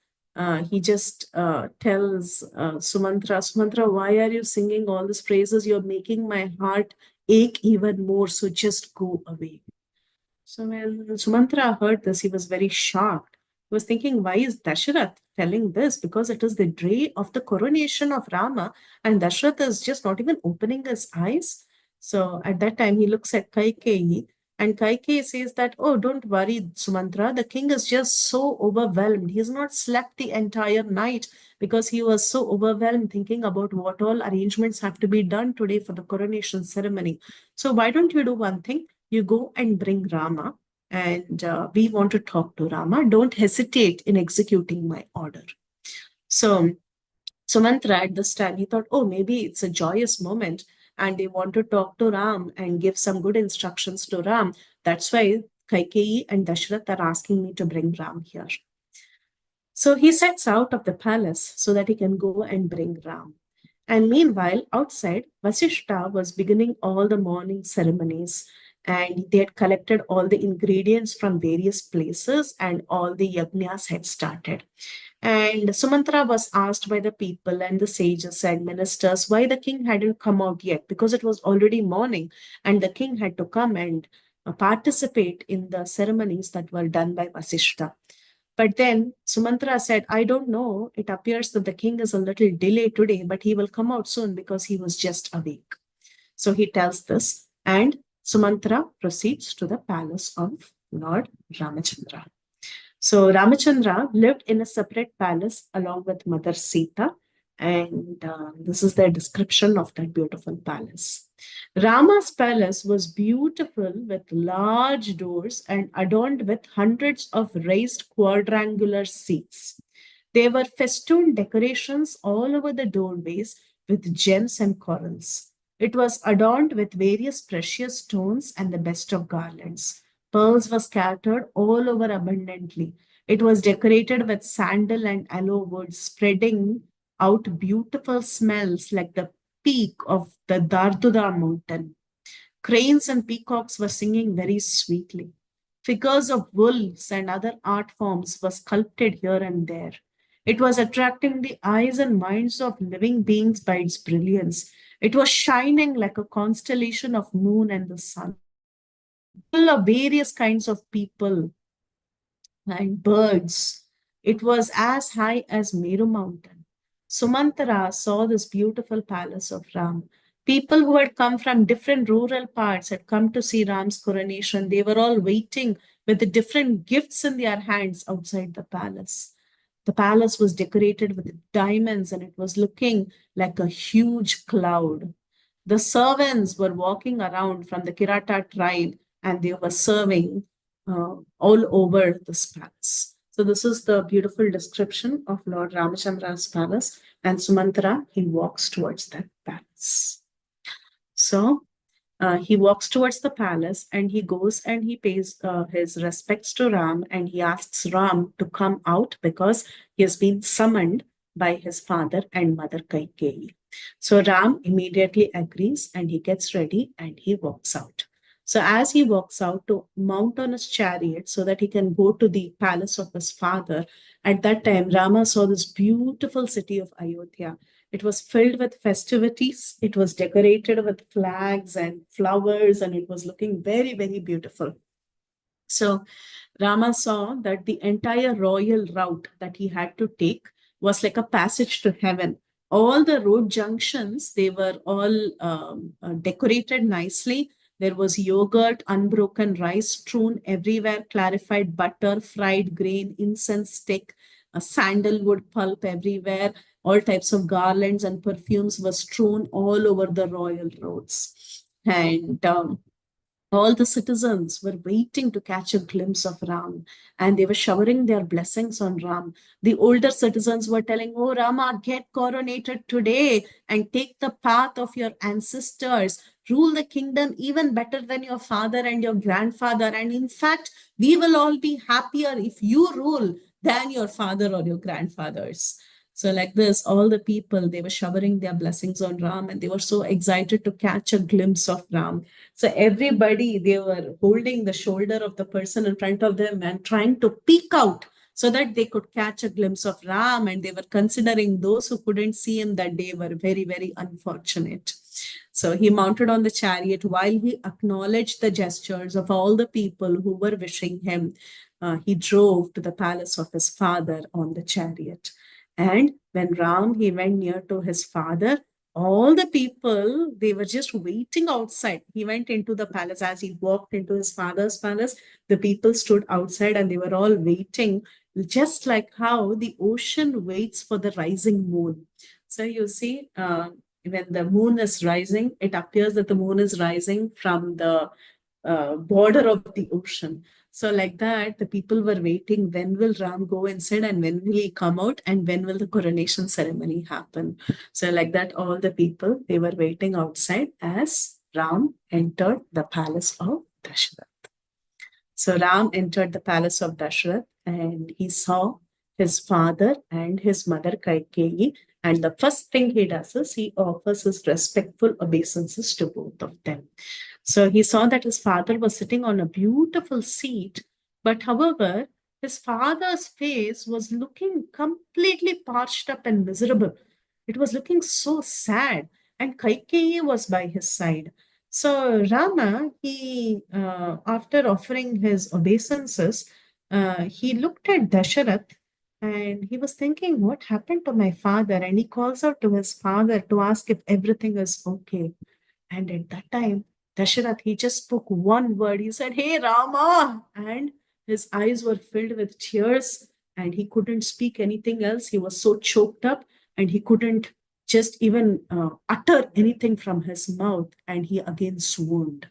he just tells Sumantra, why are you singing all these praises? You're making my heart ache even more, so just go away. So when Sumantra heard this, he was very shocked. He was thinking, why is Dasharath telling this? Because it is the day of the coronation of Rama, and Dasharath is just not even opening his eyes. So at that time, he looks at Kaikeyi, and Kaikeyi says that, oh, don't worry, Sumantra, the king is just so overwhelmed. He's not slept the entire night because he was so overwhelmed thinking about what all arrangements have to be done today for the coronation ceremony. So why don't you do one thing? You go and bring Rama, and we want to talk to Rama. Don't hesitate in executing my order. So Sumantra, at this time, he thought, oh, maybe it's a joyous moment and they want to talk to Ram and give some good instructions to Ram. That's why Kaikeyi and Dashrath are asking me to bring Ram here. So he sets out of the palace so that he can go and bring Ram. And meanwhile, outside, Vasishta was beginning all the morning ceremonies, and they had collected all the ingredients from various places, and all the yajnas had started. And Sumantra was asked by the people and the sages and ministers why the king hadn't come out yet, because it was already morning and the king had to come and participate in the ceremonies that were done by Vasishta. But then Sumantra said, I don't know. It appears that the king is a little delayed today, but he will come out soon because he was just awake. So he tells this, and Sumantra proceeds to the palace of Lord Ramachandra. So Ramachandra lived in a separate palace along with Mother Sita, and this is their description of that beautiful palace. Rama's palace was beautiful with large doors and adorned with hundreds of raised quadrangular seats. There were festooned decorations all over the doorways with gems and corals. It was adorned with various precious stones and the best of garlands. Pearls were scattered all over abundantly. It was decorated with sandal and aloe wood, spreading out beautiful smells like the peak of the Darduda mountain. Cranes and peacocks were singing very sweetly. Figures of wolves and other art forms were sculpted here and there. It was attracting the eyes and minds of living beings by its brilliance. It was shining like a constellation of moon and the sun, full of various kinds of people and birds. It was as high as Meru mountain. Sumantara saw this beautiful palace of Ram. People who had come from different rural parts had come to see Ram's coronation. They were all waiting with the different gifts in their hands outside the palace. The palace was decorated with diamonds and it was looking like a huge cloud. The servants were walking around from the Kirata tribe and they were serving all over this palace. So So this is the beautiful description of Lord Ramachandra's palace, and Sumantara, he walks towards that palace. So he walks towards the palace and he goes and he pays his respects to Ram, and he asks Ram to come out because he has been summoned by his father and mother Kaikeyi. So Ram immediately agrees and he gets ready and he walks out. So as he walks out to mount on his chariot so that he can go to the palace of his father, at that time Rama saw this beautiful city of Ayodhya. It was filled with festivities. It was decorated with flags and flowers, and it was looking very, very beautiful. So Rama saw that the entire royal route that he had to take was like a passage to heaven. All the road junctions, they were all decorated nicely. There was yogurt, unbroken rice strewn everywhere, clarified butter, fried grain, incense stick, a sandalwood pulp everywhere. All types of garlands and perfumes were strewn all over the royal roads. And all the citizens were waiting to catch a glimpse of Ram, and they were showering their blessings on Ram. The older citizens were telling, "Oh, Rama, get coronated today and take the path of your ancestors. Rule the kingdom even better than your father and your grandfather. And in fact, we will all be happier if you rule than your father or your grandfathers." So, like this, all the people, they were showering their blessings on Ram, and they were so excited to catch a glimpse of Ram. So everybody, they were holding the shoulder of the person in front of them and trying to peek out so that they could catch a glimpse of Ram. And they were considering those who couldn't see him that day were very, very unfortunate. So he mounted on the chariot while he acknowledged the gestures of all the people who were wishing him. He drove to the palace of his father on the chariot. And when Ram, he went near to his father, all the people, they were just waiting outside. He went into the palace. As he walked into his father's palace, the people stood outside and they were all waiting, just like how the ocean waits for the rising moon. So you see, when the moon is rising, it appears that the moon is rising from the border of the ocean. So like that, the people were waiting, when will Ram go inside and when will he come out and when will the coronation ceremony happen? So like that, all the people, they were waiting outside as Ram entered the palace of Dashrath. So Ram entered the palace of Dashrath and he saw his father and his mother Kaikeyi. And the first thing he does is he offers his respectful obeisances to both of them. So he saw that his father was sitting on a beautiful seat, but however, his father's face was looking completely parched up and miserable. It was looking so sad, and Kaikeyi was by his side. So Rama, he after offering his obeisances, he looked at Dasharath and he was thinking, what happened to my father? And he calls out to his father to ask if everything is okay. And at that time, Dasharath, he just spoke one word. He said, "Hey, Rama." And his eyes were filled with tears and he couldn't speak anything else. He was so choked up and he couldn't just even utter anything from his mouth. And he again swooned.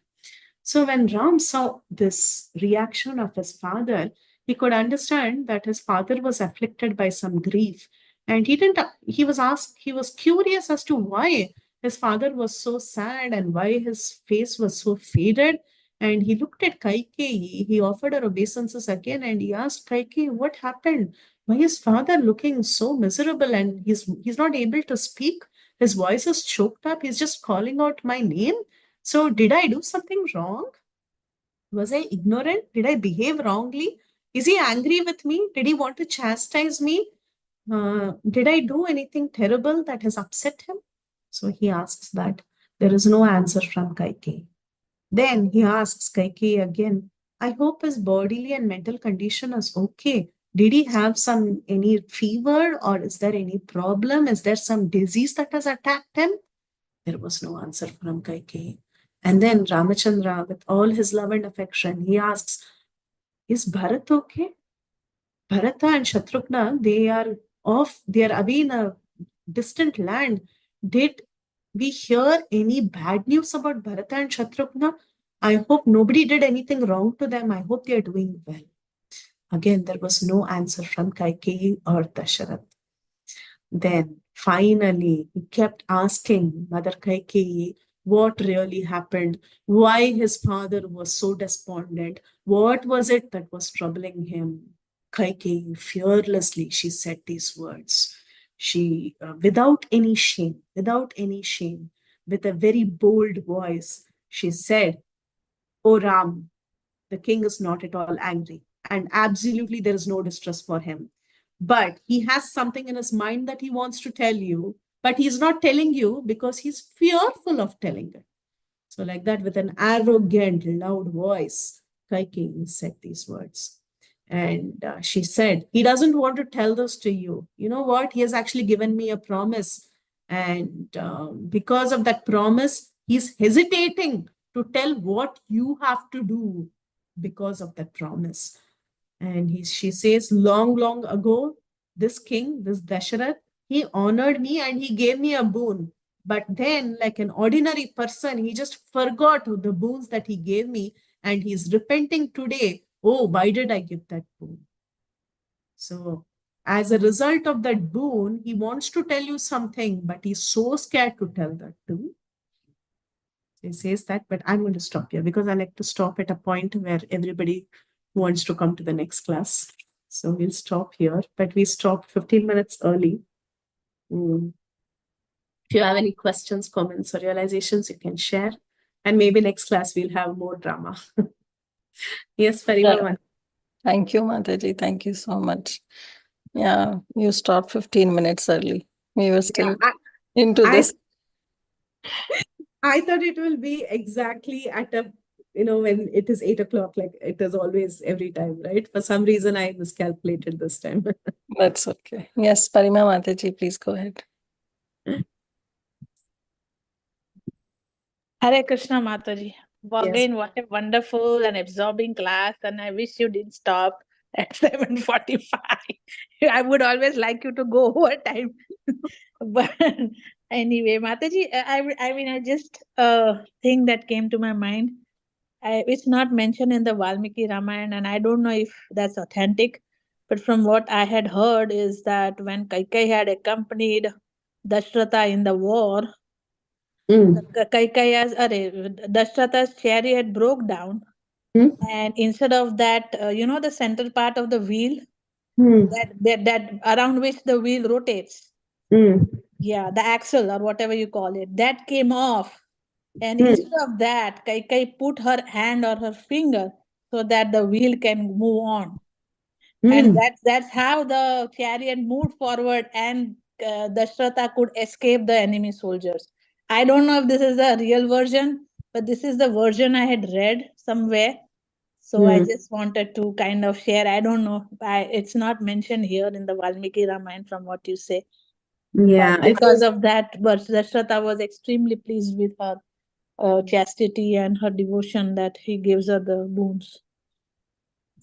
So when Ram saw this reaction of his father, he could understand that his father was afflicted by some grief. And he was asked, he was curious as to why his father was so sad and why his face was so faded. And he looked at Kaikeyi, he offered her obeisances again, and he asked Kaikeyi, what happened? Why is father looking so miserable and he's not able to speak? His voice is choked up, he's just calling out my name. So, did I do something wrong? Was I ignorant? Did I behave wrongly? Is he angry with me? Did he want to chastise me? Did I do anything terrible that has upset him? So he asks that. There is no answer from Kaikeyi. Then he asks Kaikeyi again, I hope his bodily and mental condition is okay. Did he have any fever or is there any problem? Is there some disease that has attacked him? There was no answer from Kaikeyi. And then Ramachandra, with all his love and affection, he asks, is Bharat okay? Bharata and Shatrughna, they are away in a distant land. Did we hear any bad news about Bharata and Shatrughna? I hope nobody did anything wrong to them. I hope they are doing well. Again, there was no answer from Kaikeyi or Dasharath. Then finally, he kept asking Mother Kaikeyi what really happened, why his father was so despondent, what was it that was troubling him. Kaikeyi fearlessly, she said these words. She, without any shame, with a very bold voice, she said, "O Ram, the king is not at all angry, and absolutely there is no distress for him. But he has something in his mind that he wants to tell you, but he's not telling you because he's fearful of telling it." So, like that, with an arrogant, loud voice, Kaikeyi said these words. And she said, "He doesn't want to tell this to you. You know what? He has actually given me a promise. And because of that promise, he's hesitating to tell what you have to do because of that promise." And she says, long, long ago, this king, this Dasharath, he honored me and he gave me a boon. But then, like an ordinary person, he just forgot the boons that he gave me, and he's repenting today. Oh, why did I give that boon? So, as a result of that boon, he wants to tell you something, but he's so scared to tell that too. He says that, but I'm going to stop here because I like to stop at a point where everybody wants to come to the next class. So we'll stop here, but we stopped 15 minutes early. If you have any questions, comments, or realizations, you can share. And maybe next class we'll have more drama. Yes, Parima. Thank you, Mataji. Thank you so much. Yeah, you stopped 15 minutes early. We were still into this. I thought it will be exactly at a, when it is 8 o'clock, like it is always every time, right? For some reason, I miscalculated this time. That's okay. Yes, Parima Mataji, please go ahead. Hare Krishna Mataji. Yes. Again, what a wonderful and absorbing class, and I wish you didn't stop at 7:45. I would always like you to go over time. But anyway, Mataji, I mean, I just thing that came to my mind. It's not mentioned in the Valmiki Ramayana, and I don't know if that's authentic. But from what I had heard is that when Kaikai had accompanied Dashratha in the war, Dashratha's chariot broke down, and instead of that, the central part of the wheel, that around which the wheel rotates, yeah, the axle or whatever you call it, that came off, and instead of that, Kaikai put her hand or her finger so that the wheel can move on, and that's how the chariot moved forward, and Dashratha could escape the enemy soldiers. I don't know if this is the real version, but this is the version I had read somewhere. So I just wanted to kind of share. I don't know. It's not mentioned here in the Valmiki Ramayana from what you say. Yeah. But because of that, but Dashratha was extremely pleased with her chastity and her devotion that he gives her the boons.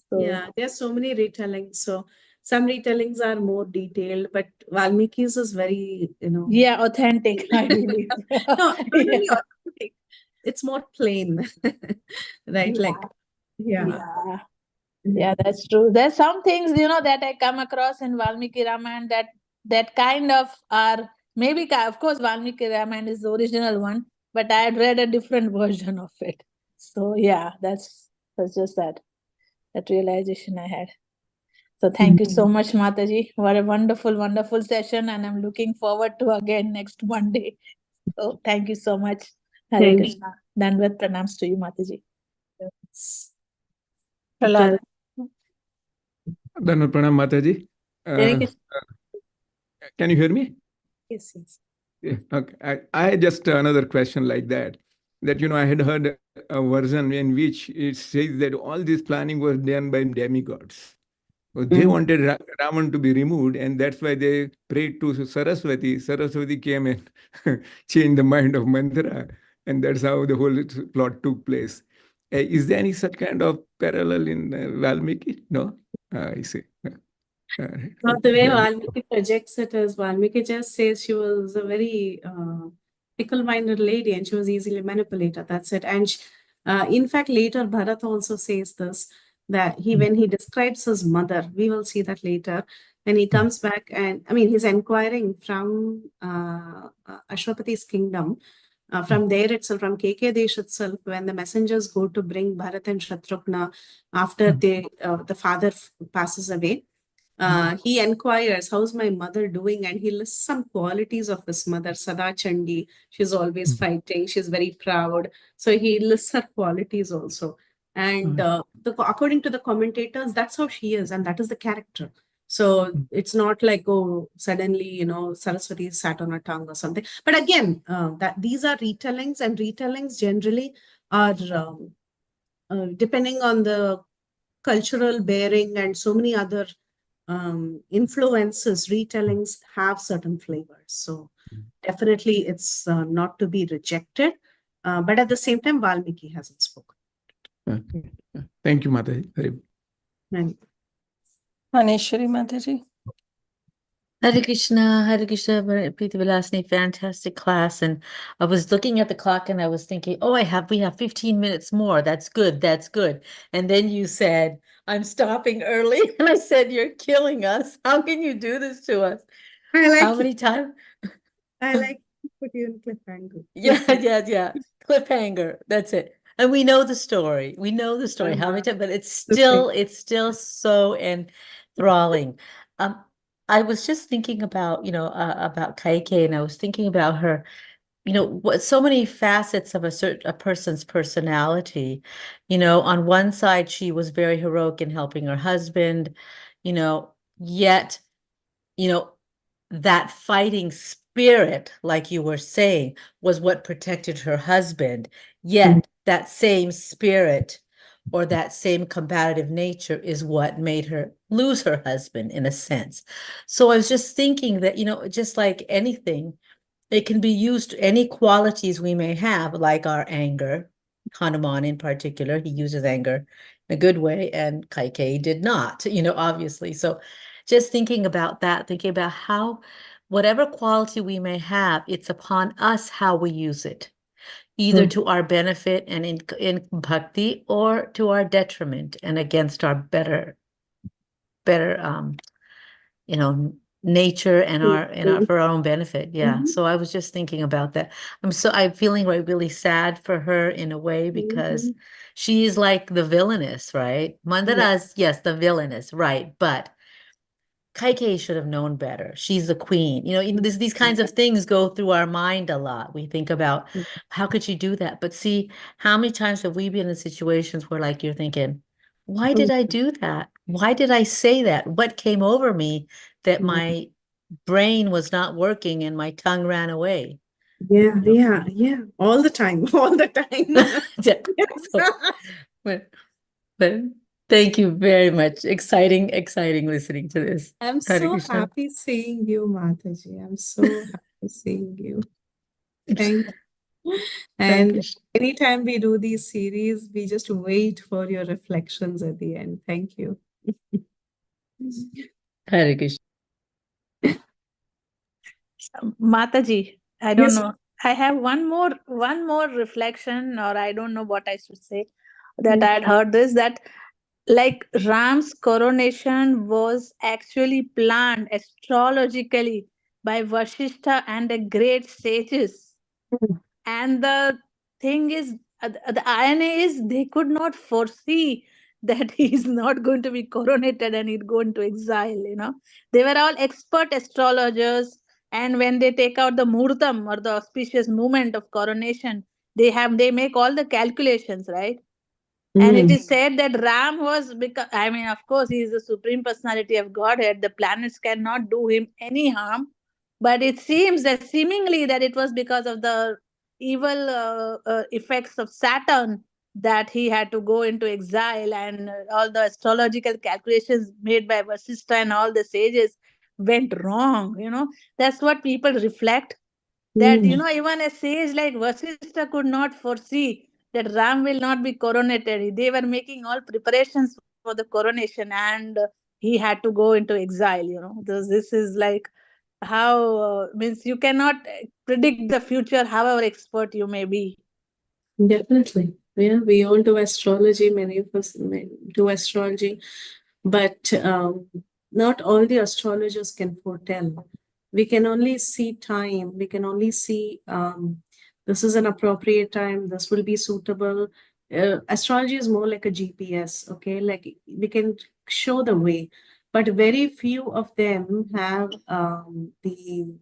So, yeah, there's so many retellings. So some retellings are more detailed, but Valmiki's is very, yeah, authentic, I believe. no, not really authentic. It's more plain, right? Yeah. Like, Yeah, that's true. There's some things, that I come across in Valmiki Ramayana that kind of are maybe, of course, Valmiki Ramayana is the original one, but I had read a different version of it. So yeah, that's just that realization I had. So thank you so much, Mataji. What a wonderful, wonderful session, and I'm looking forward to again next Monday. So thank you so much. Hare Thank you. Krishna. Dandavat pranams to you, Mataji. Prahlad. Dhanavad Pranam Mataji. Can you hear me? Yes, yes. Yeah, okay. I just another question like that. That, I had heard a version in which it says that all this planning was done by demigods. So they wanted Ravan to be removed, and that's why they prayed to Saraswati. Saraswati came and changed the mind of Manthara, and that's how the whole plot took place. Is there any such kind of parallel in Valmiki? No? I see. Not the way Valmiki projects it is, Valmiki just says she was a very fickle-minded lady and she was easily manipulated. That's it. And in fact, later Bharat also says this, that when he describes his mother, we will see that later. When he comes back and, I mean, he's inquiring from Ashwapati's kingdom. From there itself, from KK Desh itself, when the messengers go to bring Bharat and Shatrughna after the father passes away, he inquires, how's my mother doing? And he lists some qualities of his mother, Sada Chandi. She's always fighting. She's very proud. So he lists her qualities also. And according to the commentators, that's how she is. And that is the character. So it's not like, oh, suddenly, Saraswati sat on her tongue or something. But again, that these are retellings, and retellings generally are depending on the cultural bearing and so many other influences, retellings have certain flavors. So definitely it's not to be rejected. But at the same time, Valmiki hasn't spoken. Okay. Thank you, Mataji. Maneshwari Mataji. Hare Krishna, Preethi Vilasini, fantastic class. And I was looking at the clock and I was thinking, oh, we have 15 minutes more. That's good. That's good. And then you said, I'm stopping early. And I said, you're killing us. How can you do this to us? How many times? I like to put you in cliffhanger. Yeah. Cliffhanger. That's it. And we know the story. We know the story. How many times? But it's still so enthralling. I was just thinking about, about Kaike, and I was thinking about her, what so many facets of a person's personality. On one side, she was very heroic in helping her husband, yet, that fighting spirit, like you were saying, was what protected her husband. Yet that same spirit or that same combative nature is what made her lose her husband, in a sense. So I was just thinking that, just like anything, it can be used, any qualities we may have, like our anger. Hanuman in particular, he uses anger in a good way, and Kaikeyi did not, obviously. So just thinking about that, thinking about how, whatever quality we may have, it's upon us how we use it, either to our benefit and in bhakti, or to our detriment and against our better nature and for our own benefit. Yeah. So I was just thinking about that. I'm feeling really sad for her in a way, because she is like the villainess, right? Mandara's, yes, the villainess, right? But Kaikeyi should have known better. She's the queen. These kinds of things go through our mind a lot. We think about, how could she do that? But see, how many times have we been in situations where, like, you're thinking, why did I do that? Why did I say that? What came over me that my brain was not working and my tongue ran away? Yeah. All the time. But thank you very much. Exciting listening to this. I'm so happy seeing you, Mataji. I'm so happy seeing you. Thank you. And anytime we do these series, we just wait for your reflections at the end. Thank you. Hare Krishna. Mataji, I don't know. I have one more reflection, or I don't know what I should say, that I had heard this, that like Ram's coronation was actually planned astrologically by Vashishta and the great sages. And the thing is, the irony is, they could not foresee that he is not going to be coronated and he'd go into exile. They were all expert astrologers, and when they take out the muhurtam, or the auspicious moment of coronation, they make all the calculations, right? And it is said that Ram was, because, I mean, of course, he is the supreme personality of Godhead. The planets cannot do him any harm. But it seems that seemingly that it was because of the evil effects of Saturn that he had to go into exile, and all the astrological calculations made by Vasistha and all the sages went wrong. That's what people reflect. That, even a sage like Vasistha could not foresee that Ram will not be coronated. They were making all preparations for the coronation, and he had to go into exile. This is like how, means you cannot predict the future, however expert you may be. Definitely. Yeah, we all do astrology. Many of us do astrology, but not all the astrologers can foretell. We can only see time. We can only see this is an appropriate time. This will be suitable. Astrology is more like a GPS. Okay, like we can show the way, but very few of them have uh, the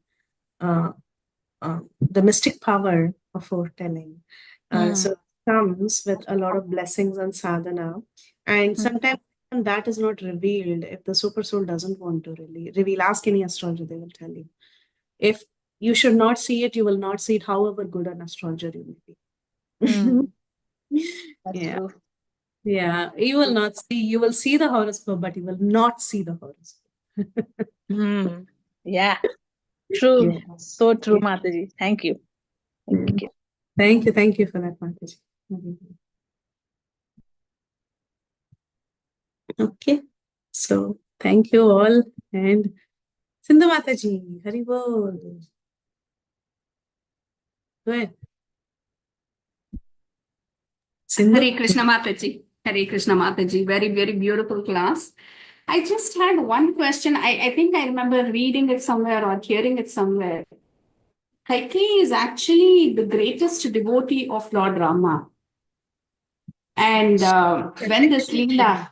mystic power of foretelling. So it comes with a lot of blessings and sadhana. And sometimes that is not revealed if the super soul doesn't want to reveal. Ask any astrologer, they will tell you. If you should not see it, you will not see it, however good an astrologer you may be. That's Yeah. true. Yeah. You will not see, you will see the horoscope, but you will not see the horoscope. Yeah, true. Yeah. So true, Yeah. Mataji. Thank you. Thank you. Thank you. Thank you for that, Mataji. Okay. So thank you all. And Sindhu Mataji, Hari Bol. Go ahead. Sindhu? Hare Krishna Mataji. Hare Krishna Mataji. Very, very beautiful class. I just had one question. I think I remember reading it somewhere or hearing it somewhere. Kaikeyi is actually the greatest devotee of Lord Rama. And when this Leela,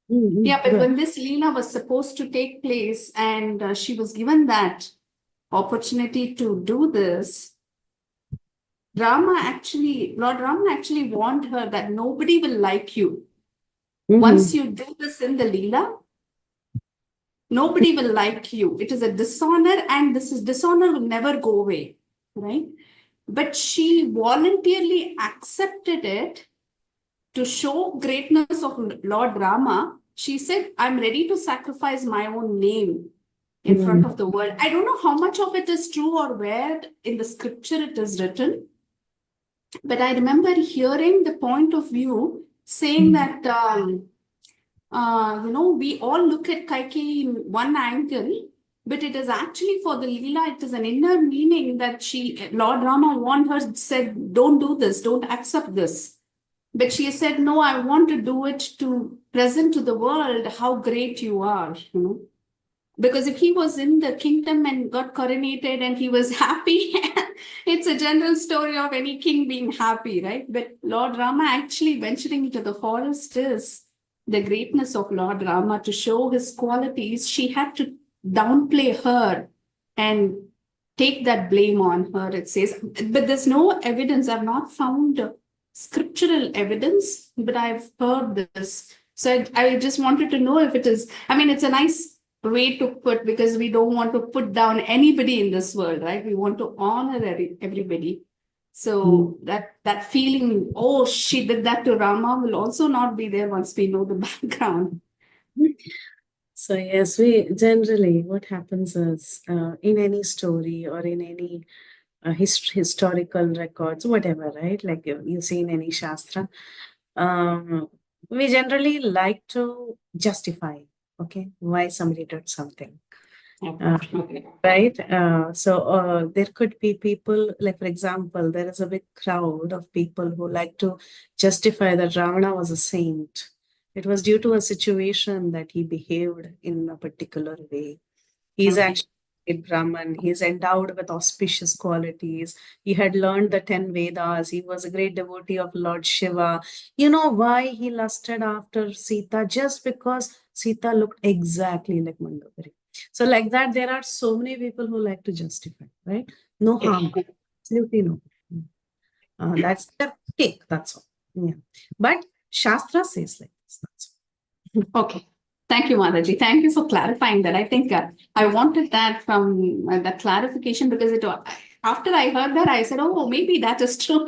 but when this Leela was supposed to take place and she was given that opportunity to do this, Lord Rama actually warned her that nobody will like you. Once you do this in the Leela, nobody will like you. It is a dishonor, and dishonor will never go away, right? But she voluntarily accepted it to show greatness of Lord Rama. She said, I'm ready to sacrifice my own name in front of the world. I don't know how much of it is true or where in the scripture it is written, but I remember hearing the point of view saying that, we all look at Kaikeyi in one angle, but it is actually for the Leela, it is an inner meaning that Lord Rama warned her, said, don't do this, don't accept this. But she said, no, I want to do it to present to the world how great you are, Because if he was in the kingdom and got coronated and he was happy, it's a general story of any king being happy, right? But Lord Rama actually venturing into the forest is the greatness of Lord Rama. To show his qualities, she had to downplay her and take that blame on her, it says. But there's no evidence. I've not found scriptural evidence, but I've heard this. So I just wanted to know if it is, it's a nice way to put, because we don't want to put down anybody in this world, right? We want to honor everybody. So that feeling, oh, she did that to Rama, will also not be there once we know the background. So yes, we generally, what happens is in any story or in any historical records, whatever, right? Like you see in any shastra, we generally like to justify, okay, why somebody did something. Right? So there could be people, like, for example, there is a big crowd of people who like to justify that Ravana was a saint. It was due to a situation that he behaved in a particular way. He's actually a Brahman. He's endowed with auspicious qualities. He had learned the 10 Vedas. He was a great devotee of Lord Shiva. You know why he lusted after Sita? Just because Sita looked exactly like Mandodari. So like that, there are so many people who like to justify, right? No harm. Absolutely no. That's their take. That's all. Yeah. But Shastra says like this. That's all. Okay. Thank you, Mataji. Thank you for clarifying that. I think I wanted that from that clarification, because after I heard that, I said, oh, maybe that is true,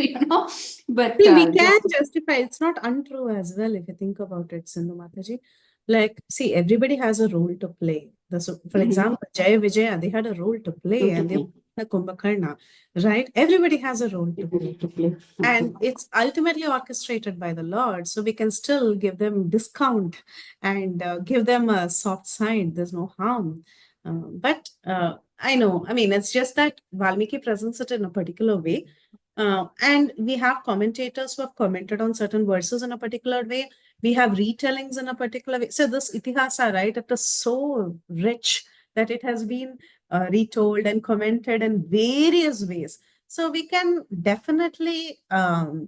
But see, we can justify. It's not untrue as well, if you think about it, Sindhu Mataji. Like, see, everybody has a role to play. For example, Jaya Vijaya, they had a role to play, and they were Kumbhakarna, right? Everybody has a role to play. And it's ultimately orchestrated by the Lord. So we can still give them discount and give them a soft side. There's no harm. But I know, it's just that Valmiki presents it in a particular way. And we have commentators who have commented on certain verses in a particular way. We have retellings in a particular way. So this itihasa, right, it is so rich that it has been retold and commented in various ways. So we can definitely, I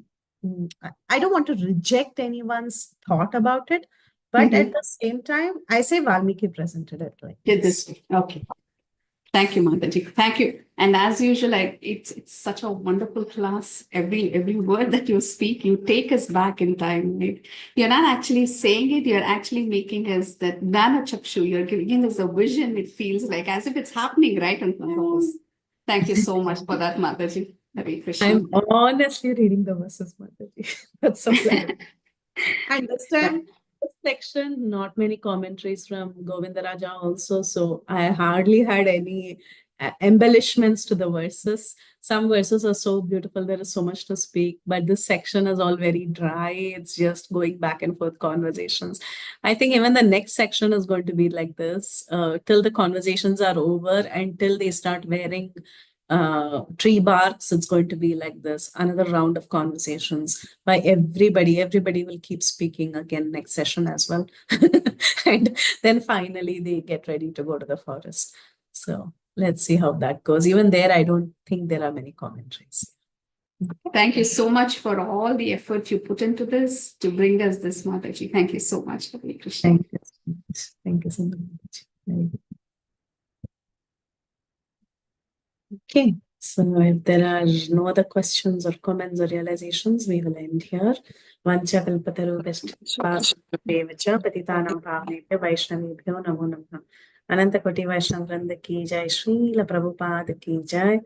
don't want to reject anyone's thought about it, but at the same time, I say Valmiki presented it like this way. Okay. Thank you, Mataji. Thank you. And as usual, it's such a wonderful class. Every word that you speak, you take us back in time. Right? You're not actually saying it, you're actually making us that Nana Chakshu, you're giving us a vision. It feels like as if it's happening right in front of us. Thank you so much for that, Mataji. Hare Krishna. I'm honestly reading the verses, Mataji. That's so glad. And this time, this section, not many commentaries from Govindaraja also. So I hardly had any embellishments to the verses. Some verses are so beautiful. There is so much to speak, but this section is all very dry. It's just going back and forth conversations. I think even the next section is going to be like this till the conversations are over and till they start wearing tree barks. It's going to be like this, another round of conversations by everybody will keep speaking again next session as well. And then finally they get ready to go to the forest. So let's see how that goes. Even there, I don't think there are many commentaries. Thank you so much for all the effort you put into this to bring us this, Mataji. Thank you so much, Hare Krishna. Thank you so much. Thank you so much. Very good. Okay, so if there are no other questions or comments or realizations, we will end here. Vancha kalpatarubhashta pasadevacha patitanam pavnebhyo vaishnavebhyo namo namah. Ananta Koti Vaishnav Vrinda ki jai, Srila Prabhupada ki jai.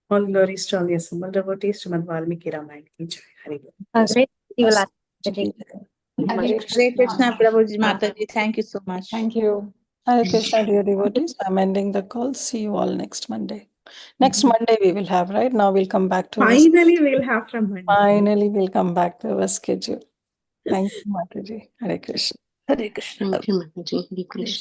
All glories to all the assembled devotees, Srimad Valmiki Ramayana ki jai. Hari Bol. Hare Hare Krishna, Prabhuji, Mataji. Thank you so much. Thank you. Hare Krishna, dear devotees. I'm ending the call. See you all next Monday. Next Monday we will have, right? Now we'll come back to Finally, we'll have from Monday. Finally, we'll come back to our schedule. Thank you, Mataji. Hare Krishna. Hare Krishna. Thank you, Mataji. Hare Krishna.